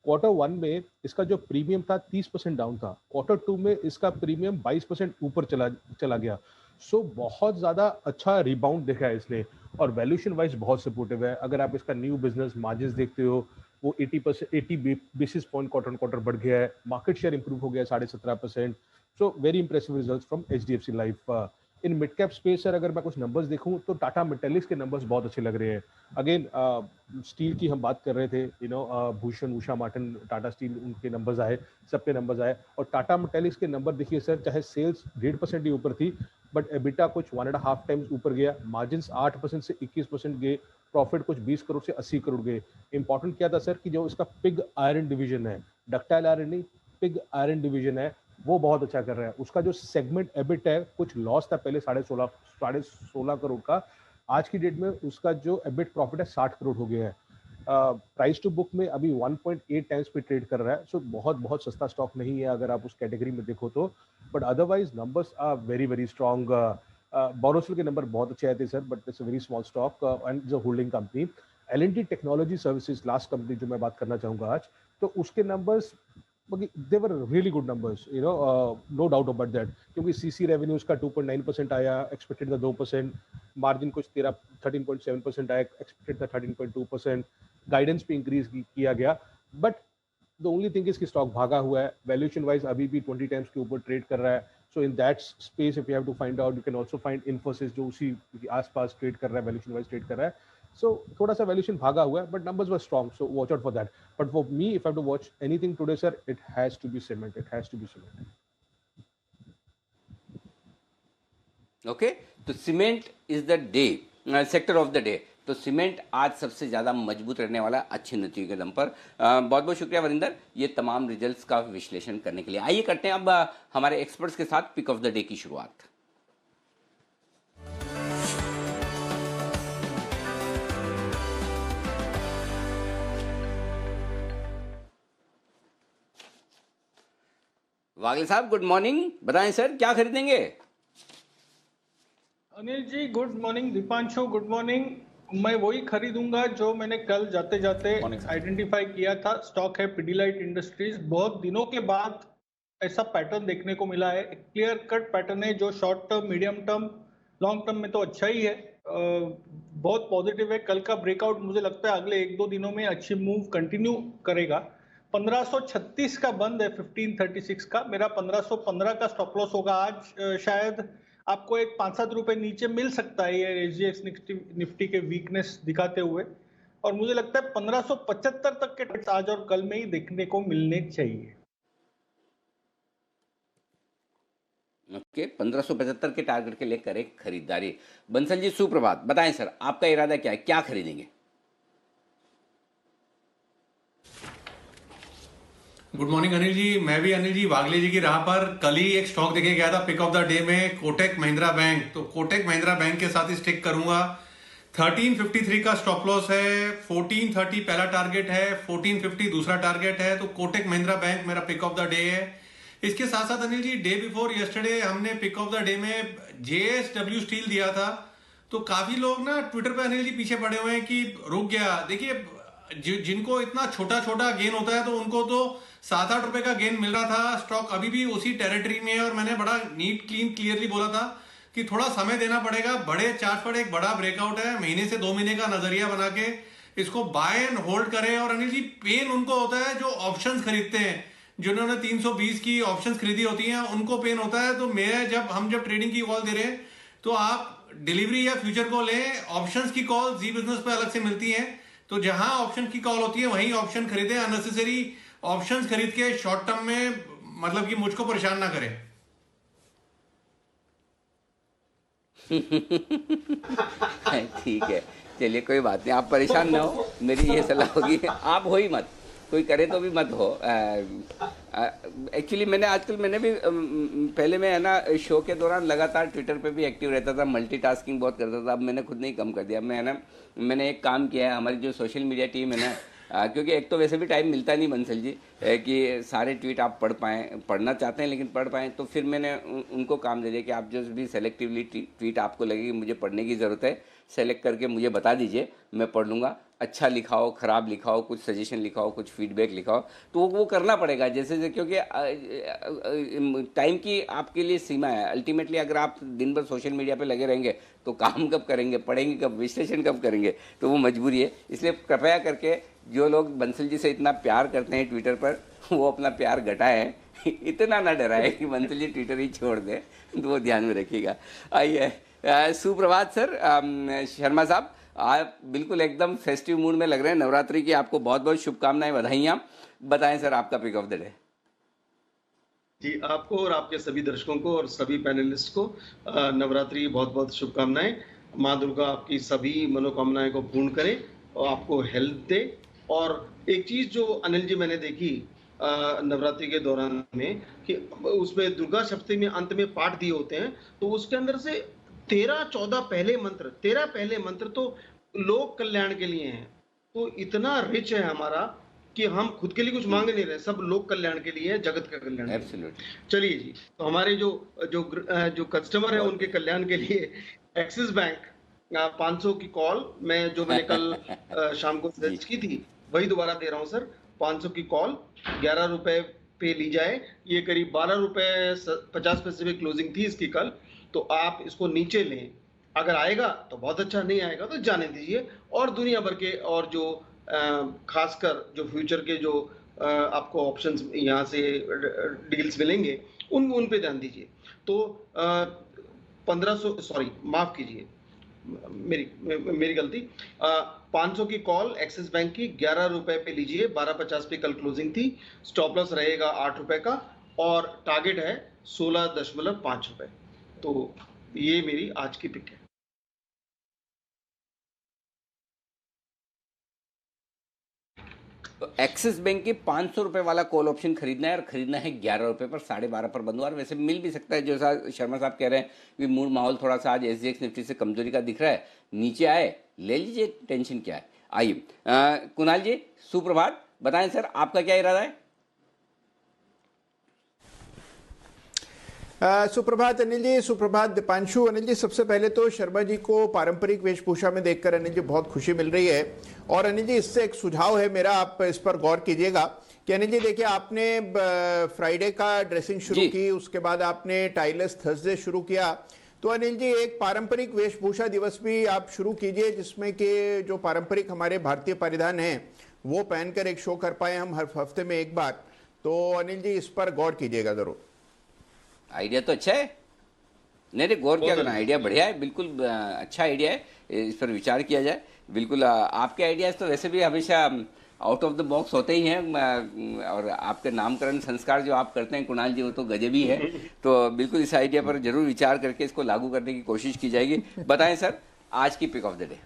Q1 में इसका जो प्रीमियम था 30% डाउन था. Q2 में इसका प्रीमियम 22% ऊपर चला गया. सो बहुत ज्यादा अच्छा रिबाउंड देखा है इसने, और वैल्यूएशन वाइज बहुत सपोर्टिव है. अगर आप इसका न्यू बिजनेस मार्जिन्स देखते हो, वो 80 बेसिस पॉइंट क्वार्टर बढ़ गया है. मार्केट शेयर इंप्रूव हो गया 17.5%. So very impressive results from HDFC life. In mid cap space sir अगर मैं कुछ नंबर्स देखूं तो टाटा मेटालिक्स के नंबर्स बहुत अच्छे लग रहे हैं. अगेन स्टील की हम बात कर रहे थे, भूषण उषा मार्टिन टाटा स्टील, उनके नंबर्स आए, सबके नंबर्स आए. और टाटा मेटालिक्स के नंबर देखिए सर, चाहे सेल्स 1.5% ही ऊपर थी, बट एबिटा कुछ 1.5 टाइम्स ऊपर गया. मार्जिन्स 8% से 21% गए. प्रॉफिट कुछ 20 करोड़ से 80 करोड़ गए. इंपॉर्टेंट क्या था सर कि जो इसका पिग आयरन डिवीजन है, डक्टाइल आयरन नहीं, पिग आयरन डिवीजन है, वो बहुत अच्छा कर रहा है. उसका जो सेगमेंट एबिट है, कुछ लॉस था पहले 16.5 करोड़ का, आज की डेट में उसका जो एबिट प्रॉफिट है 60 करोड़ हो गया है. प्राइस टू बुक में अभी 1.8 टाइम्स पे ट्रेड कर रहा है. सो बहुत बहुत सस्ता स्टॉक नहीं है अगर आप उस कैटेगरी में देखो तो. But otherwise numbers are very very strong. Borosil के नंबर बहुत अच्छे आए थे sir, but it's a very small stock and it's a holding company. L&T technology services last company जो मैं बात करना चाहूंगा आज, तो उसके numbers they were really good numbers, no doubt about that. क्योंकि CC revenues का 2.9% आया, expected था 2%, मार्जिन कुछ 13.7% आया, expected था 13.2%, गाइडेंस पे इंक्रीज किया गया. But the only thing is कि स्टॉक भागा हुआ है. वैल्यूएशन वाइज अभी भी 20 टाइम्स के ऊपर ट्रेड कर रहा है. So in that space if you have to find out, you can also find Infosys जो उसी आसपास ट्रेड कर रहा है, वैल्यूएशन वाइज ट्रेड कर रहा है. So थोड़ा सा वैल्यूएशन भागा हुआ है, but numbers were strong, so watch out for that. But for me, if I have to watch anything today, sir, it has to be cement. It has to be cement. Okay, तो cement is the day sector of the day. तो cement आज सबसे ज़्यादा मजबूत रहने वाला अच्छे नतीजों के दम पर. बहुत बहुत शुक्रिया वरिंदर, ये तमाम रिजल्ट्स का विश्लेषण करने के लिए. आइए करते हैं अब हमारे एक्सपर्ट्स के साथ पिक ऑफ द डे की शुरुआत. वागले साहब गुड मॉर्निंग, बताएं सर क्या खरीदेंगे? Anil ji good morning. Deepanshu good morning. मैं वही खरीदूंगा जो मैंने कल जाते जाते आइडेंटिफाई किया था. स्टॉक है पिडिलाइट इंडस्ट्रीज. बहुत दिनों के बाद ऐसा पैटर्न देखने को मिला है. क्लियर कट पैटर्न है जो short term, medium term, long term में तो अच्छा ही है. बहुत पॉजिटिव है. कल का ब्रेकआउट मुझे लगता है अगले 1-2 दिनों में अच्छी मूव कंटिन्यू करेगा. 1536 का बंद है, 1536 का. मेरा 1515 का स्टॉप लॉस होगा आज. शायद आपको एक 5-7 रुपए नीचे मिल सकता है ये SGX निफ्टी के वीकनेस दिखाते हुए. और मुझे लगता है 1575 तक के ट्रेड्स आज और कल में ही देखने को मिलने चाहिए. ओके, 1575 के टारगेट के लिए करें खरीदारी. बंसल जी सुप्रभात, बताएं सर आपका इरादा क्या है, क्या खरीदेंगे? गुड मॉर्निंग अनिल जी. मैं भी अनिल जी वागले जी की राह पर कल ही एक स्टॉक देखे गया था पिक ऑफ द डे में, कोटक महिंद्रा बैंक. तो कोटक महिंद्रा बैंक के साथ ही स्टिक करूंगा. 1353 का स्टॉप लॉस है, 1430 पहला टारगेट है, 1450 दूसरा टारगेट है. तो कोटक महिंद्रा बैंक मेरा पिक ऑफ द डे है. इसके साथ साथ Anil ji day before yesterday हमने पिक ऑफ द डे में JSW स्टील दिया था. तो काफी लोग ना ट्विटर पे अनिल जी पीछे पड़े हुए हैं कि रुक गया. देखिए जिनको इतना छोटा छोटा गेन होता है तो उनको तो 7-8 रुपए का गेन मिल रहा था. स्टॉक अभी भी उसी टेरिटरी में है और मैंने बड़ा नीट क्लीन क्लियरली बोला था कि थोड़ा समय देना पड़ेगा. बड़े चार्ट पर एक बड़ा ब्रेकआउट है, महीने से 2 महीने का नजरिया बना के इसको बाय एंड होल्ड करें. और अनिल जी पेन उनको होता है जो ऑप्शंस खरीदते हैं, जिन्होंने 320 की ऑप्शंस खरीदी होती हैं उनको पेन होता है. तो हम जब ट्रेडिंग की कॉल दे रहे हैं तो आप डिलीवरी या फ्यूचर को लें. ऑप्शंस की कॉल जी बिजनेस पे अलग से मिलती है. तो जहां ऑप्शन की कॉल होती है वहीं ऑप्शन खरीदें. अननेसेसरी ऑप्शंस खरीद के शॉर्ट टर्म में मतलब कि मुझको परेशान ना करें. ठीक है, चलिए कोई बात नहीं, आप परेशान ना हो, मेरी ये सलाह होगी. आप हो ही मत. कोई करे तो भी मत हो। एक्चुअली मैंने भी पहले मैं है ना शो के दौरान लगातार ट्विटर पे भी एक्टिव रहता था, मल्टीटास्किंग बहुत करता था। अब मैंने खुद नहीं कम कर दिया। मैंने एक काम किया है, हमारी जो सोशल मीडिया टीम है ना, क्योंकि एक तो वैसे भी टाइम मिलता नहीं बंसल जी कि सारे ट्वीट आप पढ़ना चाहते हैं लेकिन पढ़ पाएँ, तो फिर मैंने उनको काम दे दिया कि आप जो भी सेलेक्टिवली ट्वीट आपको लगे कि मुझे पढ़ने की ज़रूरत है, सेलेक्ट करके मुझे बता दीजिए, मैं पढ़ लूँगा। अच्छा लिखाओ, ख़राब लिखाओ, कुछ सजेशन लिखाओ, कुछ फीडबैक लिखाओ, तो वो करना पड़ेगा जैसे क्योंकि टाइम की आपके लिए सीमा है। अल्टीमेटली अगर आप दिन भर सोशल मीडिया पे लगे रहेंगे तो काम कब करेंगे, पढ़ेंगे कब, विश्लेषण कब करेंगे, तो वो मजबूरी है। इसलिए कृपया करके जो लोग बंसल जी से इतना प्यार करते हैं ट्विटर पर, वो अपना प्यार घटाएं, इतना ना डराए कि बंसल जी ट्विटर ही छोड़ दें, तो वो ध्यान में रखिएगा। आइए सुप्रभात सर। शर्मा साहब, आप बिल्कुल एकदम फेस्टिव मूड में लग रहे हैं। नवरात्रि की आपको बहुत बहुत शुभकामनाएं, बधाइयाँ। बताएं सर आपका पिक ऑफ द डे। जी, आपको और आपके सभी दर्शकों को और सभी पैनलिस्ट को नवरात्रि की बहुत बहुत शुभकामनाएं। माँ दुर्गा आपकी सभी मनोकामनाएं को पूर्ण करे और आपको हेल्थ दे। और एक चीज जो अनिल जी मैंने देखी नवरात्रि के दौरान में कि उसमें दुर्गा सप्तमी में अंत में पाठ दिए होते हैं, तो उसके अंदर से 13-14 पहले मंत्र तो लोक कल्याण के लिए हैं। तो इतना रिच है हमारा कि हम खुद के लिए कुछ मांग नहीं रहे, सब लोक कल्याण के लिए है, जगत का कल्याण। एब्सोल्युटली। चलिए जी, तो हमारे जो कस्टमर है उनके कल्याण के लिए एक्सिस बैंक 500 की कॉल मैंने कल शाम को सर्च की थी, वही दोबारा दे रहा हूं सर। 500 की कॉल 11 रुपए पे ली जाए, ये करीब 12 रुपए 50 पैसे पे क्लोजिंग थी इसकी कल। तो आप इसको नीचे लें, अगर आएगा तो बहुत अच्छा, नहीं आएगा तो जाने दीजिए। और दुनिया भर के और जो खासकर जो फ्यूचर के जो आपको ऑप्शंस यहाँ से डील्स मिलेंगे उन पे ध्यान दीजिए। तो 1500, सॉरी माफ कीजिए, मेरी गलती, 500 की कॉल एक्सिस बैंक की 11 रुपए पे लीजिए, 12.50 पे कल क्लोजिंग थी। स्टॉप लॉस रहेगा 8 रुपए का और टारगेट है 16.5 रुपए। तो ये मेरी आज की पिक है। तो एक्सिस बैंक के 500 रुपए वाला कॉल ऑप्शन खरीदना है और खरीदना है 11 रुपए पर, 12.5 पर बंद हुआ। और वैसे मिल भी सकता है, जैसा शर्मा साहब कह रहे हैं कि मूड माहौल थोड़ा सा आज SGX निफ्टी से कमजोरी का दिख रहा है, नीचे आए ले लीजिए, टेंशन क्या है। आइए कुणाल जी, सुप्रभात। बताएं सर आपका क्या इरादा है। सुप्रभात अनिल जी, सुप्रभात दीपांशु। अनिल जी, सबसे पहले तो शर्मा जी को पारंपरिक वेशभूषा में देखकर अनिल जी बहुत खुशी मिल रही है। और अनिल जी, इससे एक सुझाव है मेरा, आप इस पर गौर कीजिएगा कि अनिल जी देखिए, आपने फ्राइडे का ड्रेसिंग शुरू की, उसके बाद आपने टाइलेस थर्सडे शुरू किया, तो अनिल जी एक पारंपरिक वेशभूषा दिवस भी आप शुरू कीजिए, जिसमें कि जो पारंपरिक हमारे भारतीय परिधान हैं वो पहनकर एक शो कर पाए हम हर हफ्ते में एक बार। तो अनिल जी इस पर गौर कीजिएगा जरूर। आइडिया तो अच्छा है, नहीं गौर क्या करना, आइडिया बढ़िया है, बिल्कुल अच्छा आइडिया है, इस पर विचार किया जाए। बिल्कुल आपके आइडियाज तो वैसे भी हमेशा आउट ऑफ द बॉक्स होते ही हैं, और आपके नामकरण संस्कार जो आप करते हैं कुणाल जी, वो तो गजबी है। तो बिल्कुल इस आइडिया पर जरूर विचार करके इसको लागू करने की कोशिश की जाएगी। बताएं सर आज की pick of the day.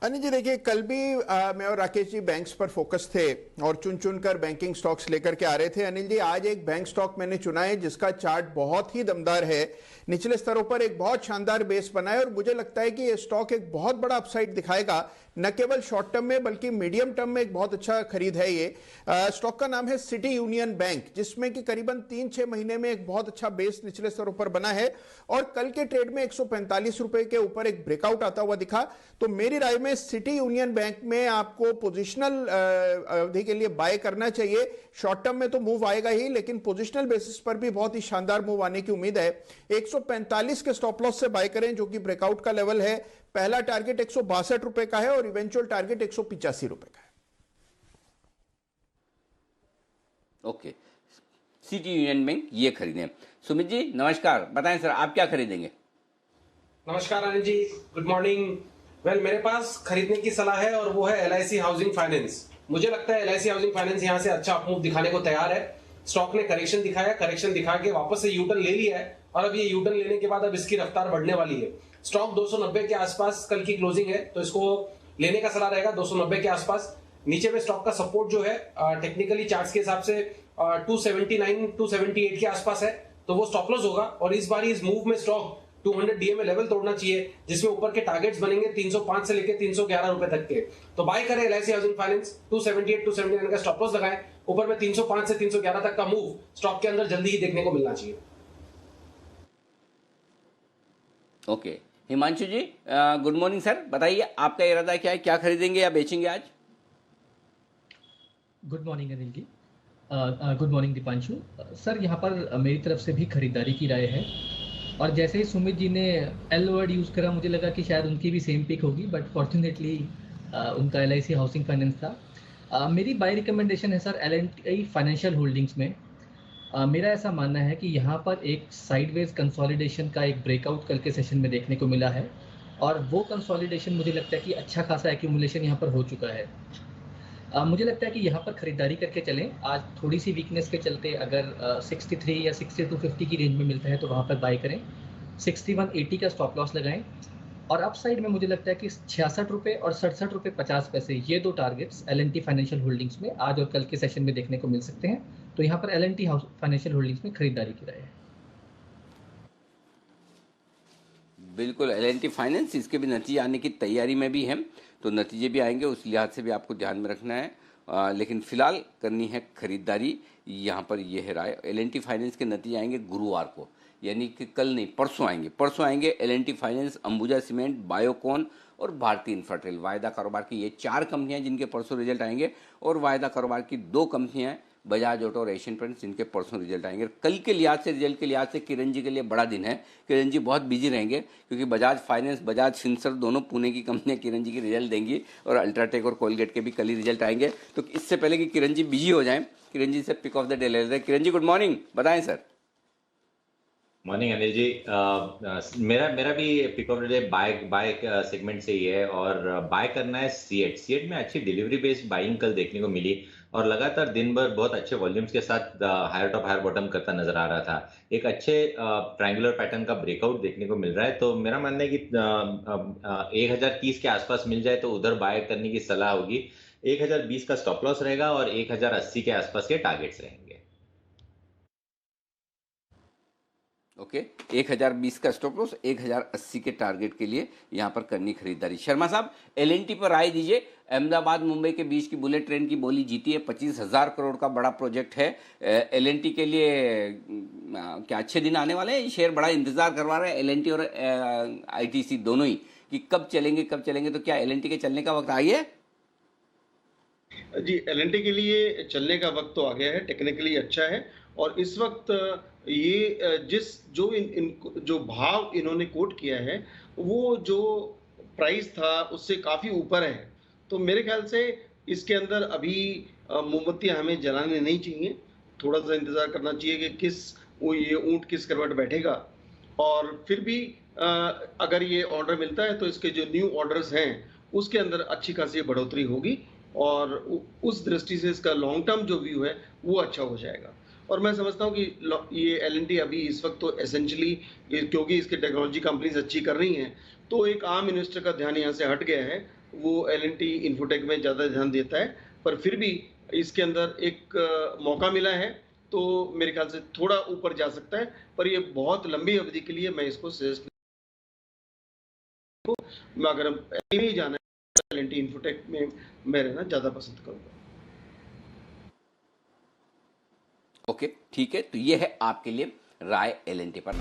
Anil ji देखिए, कल भी मैं और राकेश जी बैंक्स पर फोकस थे और चुन कर बैंकिंग स्टॉक्स लेकर के आ रहे थे। अनिल जी आज एक बैंक स्टॉक मैंने चुना है जिसका चार्ट बहुत ही दमदार है, निचले स्तरों पर एक बहुत शानदार बेस बना है और मुझे लगता है कि ये स्टॉक एक बहुत बड़ा अपसाइड दिखाएगा, न केवल शॉर्ट टर्म में बल्कि मीडियम टर्म में एक बहुत अच्छा खरीद है ये। स्टॉक का नाम है सिटी यूनियन बैंक, जिसमें कि करीबन 3-6 महीने में एक बहुत अच्छा बेस निचले स्तरों पर बना है और कल के ट्रेड में 145 रुपए के ऊपर एक ब्रेकआउट आता हुआ दिखा। तो मेरी राय में सिटी यूनियन बैंक में आपको पोजिशनल अवधि के लिए बाय करना चाहिए। शॉर्ट टर्म में तो मूव आएगा ही, लेकिन पोजिशनल बेसिस पर भी बहुत ही शानदार मूव आने की उम्मीद है। 145 के स्टॉप लॉस से बाय करें, जो कि ब्रेकआउट का लेवल है। पहला टारगेट 162 रुपए का है और इवेंचुअल टारगेट 185 रुपए का है। ओके, सिटी यूनियन बैंक ये खरीदें। सुमित जी नमस्कार, बताएं सर आप क्या खरीदेंगे। नमस्कार अनिल जी, गुड मॉर्निंग। मेरे पास खरीदने की सलाह है और वो है LIC हाउसिंग फाइनेंस। मुझे लगता है LIC हाउसिंग फाइनेंस यहाँ से अच्छा मूव दिखाने को तैयार है। स्टॉक ने करेक्शन दिखाया, करेक्शन दिखा के वापस से यूटर्न ले लिया है और अब ये यूटर्न लेने के बाद अब इसकी रफ्तार बढ़ने वाली है। स्टॉक 290 के आसपास कल की क्लोजिंग है, तो इसको लेने का सलाह रहेगा 290 के आसपास। नीचे में स्टॉक का सपोर्ट जो है टेक्निकली चार्ट्स के हिसाब से 279 278 के आसपास है, तो वो स्टॉप लॉस होगा। और इस बार इस मूव में स्टॉक 200 डीएमए लेवल तोड़ना चाहिए, जिसमें ऊपर के टारगेट्स बनेंगे 305 से लेकर 311 रुपए तक के। तो बाय करें एलआईसी हाउसिंग फाइनेंस, 278 279 का स्टॉप लॉस लगाएं, ऊपर में 305 से 311 तक का मूव स्टॉक के अंदर जल्दी ही देखने को मिलना चाहिए। ओके, हिमांशु जी गुड मॉर्निंग सर, बताइए आपका इरादा क्या है, क्या खरीदेंगे या बेचेंगे आज? Good morning Anil ji. Good morning Deepanshu sir, यहाँ पर मेरी तरफ से भी खरीदारी की राय है, और जैसे ही सुमित जी ने एल वर्ड यूज़ करा मुझे लगा कि शायद उनकी भी सेम पिक होगी, बट फॉर्चुनेटली उनका एलआईसी हाउसिंग फाइनेंस था। मेरी बाय रिकमेंडेशन है सर एल&टी फाइनेंशियल होल्डिंग्स में। मेरा ऐसा मानना है कि यहाँ पर एक साइडवेज कंसोलिडेशन का एक ब्रेकआउट कल के सेशन में देखने को मिला है, और वो कंसोलिडेशन मुझे लगता है कि अच्छा खासा एक्यूमुलेशन यहाँ पर हो चुका है। मुझे लगता है कि यहाँ पर खरीदारी करके चलें। आज थोड़ी सी वीकनेस के चलते अगर 63 या 6250 की रेंज में मिलता है तो वहाँ पर बाय करें, 6180 का स्टॉप लॉस लगाएं, और अप साइड में मुझे लगता है कि 66 रुपये और 67 रुपये 50 पैसे, ये दो टारगेट्स एल&टी फाइनेंशियल होल्डिंग्स में आज और कल के सेशन में देखने को मिल सकते हैं। तो यहाँ पर एल&टी फाइनेंशियल होल्डिंग्स में खरीदारी की राय है। बिल्कुल, एल&टी फाइनेंस, इसके भी नतीजे आने की तैयारी में भी हैं, तो नतीजे भी आएंगे, उस लिहाज से भी आपको ध्यान में रखना है। लेकिन फिलहाल करनी है खरीदारी, यहाँ पर यह है राय। एल&टी फाइनेंस के नतीजे आएंगे गुरुवार को, यानी कि कल नहीं, परसों आएंगे L&T finance, Ambuja cement, Biocon और भारतीय इंफ्राटेल। वायदा कारोबार की ये 4 कंपनियां जिनके परसों रिजल्ट आएंगे, और वायदा कारोबार की 2 कंपनियां बजाज ऑटो और एशियन पेंट्स जिनके परसों रिजल्ट आएंगे। कल के लिहाज से, रिजल्ट के लिहाज से किरण जी के लिए बड़ा दिन है। किरण जी बहुत बिजी रहेंगे, क्योंकि बजाज फाइनेंस, बजाज फिनसर्व दोनों पुणे की कंपनियां किरण जी की रिजल्ट देंगी, और अल्ट्राटेक और कोलगेट के भी कल ही रिजल्ट आएंगे। तो इससे पहले कि किरण जी बिजी हो जाएं, किरण जी से पिक ऑफ द डे ले लेते हैं। किरण जी गुड मॉर्निंग, बताएं सर। मॉर्निंग अनिल जी। मेरा भी pick of the day buy segment से ही है, और बाय करना है सीएट में अच्छी डिलीवरी बेस्ड बाइंग कल देखने को मिली, और लगातार दिन भर बहुत अच्छे वॉल्यूम्स के साथ हायर टॉप हायर बॉटम करता नजर आ रहा था। एक अच्छे ट्रायंगुलर पैटर्न का ब्रेकआउट देखने को मिल रहा है, तो मेरा मानना है कि 1030 के आसपास मिल जाए तो उधर बाय करने की सलाह होगी। 1020 का स्टॉप लॉस रहेगा, और 1080 के आसपास के टारगेट्स रहेंगे। ओके, 1020 का स्टॉप लॉस, 1080 के टारगेट के लिए यहाँ पर करनी खरीदारी। शर्मा साहब, एल&टी पर राय दीजिए। अहमदाबाद मुंबई के बीच की बुलेट ट्रेन की बोली जीती है, 25,000 करोड़ का बड़ा प्रोजेक्ट है। एल&टी के लिए क्या अच्छे दिन आने वाले हैं? शेयर बड़ा इंतजार करवा रहे हैं एल&टी और आईटीसी दोनों ही, कि कब चलेंगे। तो क्या एल&टी के चलने का वक्त आ गया है? जी, एल&टी के लिए चलने का वक्त तो आ गया है, टेक्निकली अच्छा है, और इस वक्त ये जो भाव इन्होंने कोट किया है वो जो प्राइस था उससे काफ़ी ऊपर है। तो मेरे ख्याल से इसके अंदर अभी मोमबत्तियां हमें जलाने नहीं चाहिए, थोड़ा सा इंतज़ार करना चाहिए कि ये ऊंट किस करवट बैठेगा, और फिर भी अगर ये ऑर्डर मिलता है तो इसके जो न्यू ऑर्डर्स हैं उसके अंदर अच्छी खासी बढ़ोतरी होगी, और उस दृष्टि से इसका लॉन्ग टर्म जो व्यू है वो अच्छा हो जाएगा। और मैं समझता हूँ कि ये एल&टी अभी इस वक्त तो एसेंशियली, क्योंकि इसकी टेक्नोलॉजी कंपनीज अच्छी कर रही हैं, तो एक आम इन्वेस्टर का ध्यान यहाँ से हट गया है, वो एल&टी इन्फोटेक में ज़्यादा ध्यान देता है। पर फिर भी इसके अंदर एक मौका मिला है, तो मेरे ख्याल से थोड़ा ऊपर जा सकता है, पर ये बहुत लंबी अवधि के लिए मैं इसको सजेस्ट नहीं, अगर नहीं जाना है एल&टी इन्फोटेक में मैं रहना ज़्यादा पसंद करूँगा। ओके, ठीक है, तो ये है आपके लिए राय एल&टी पर।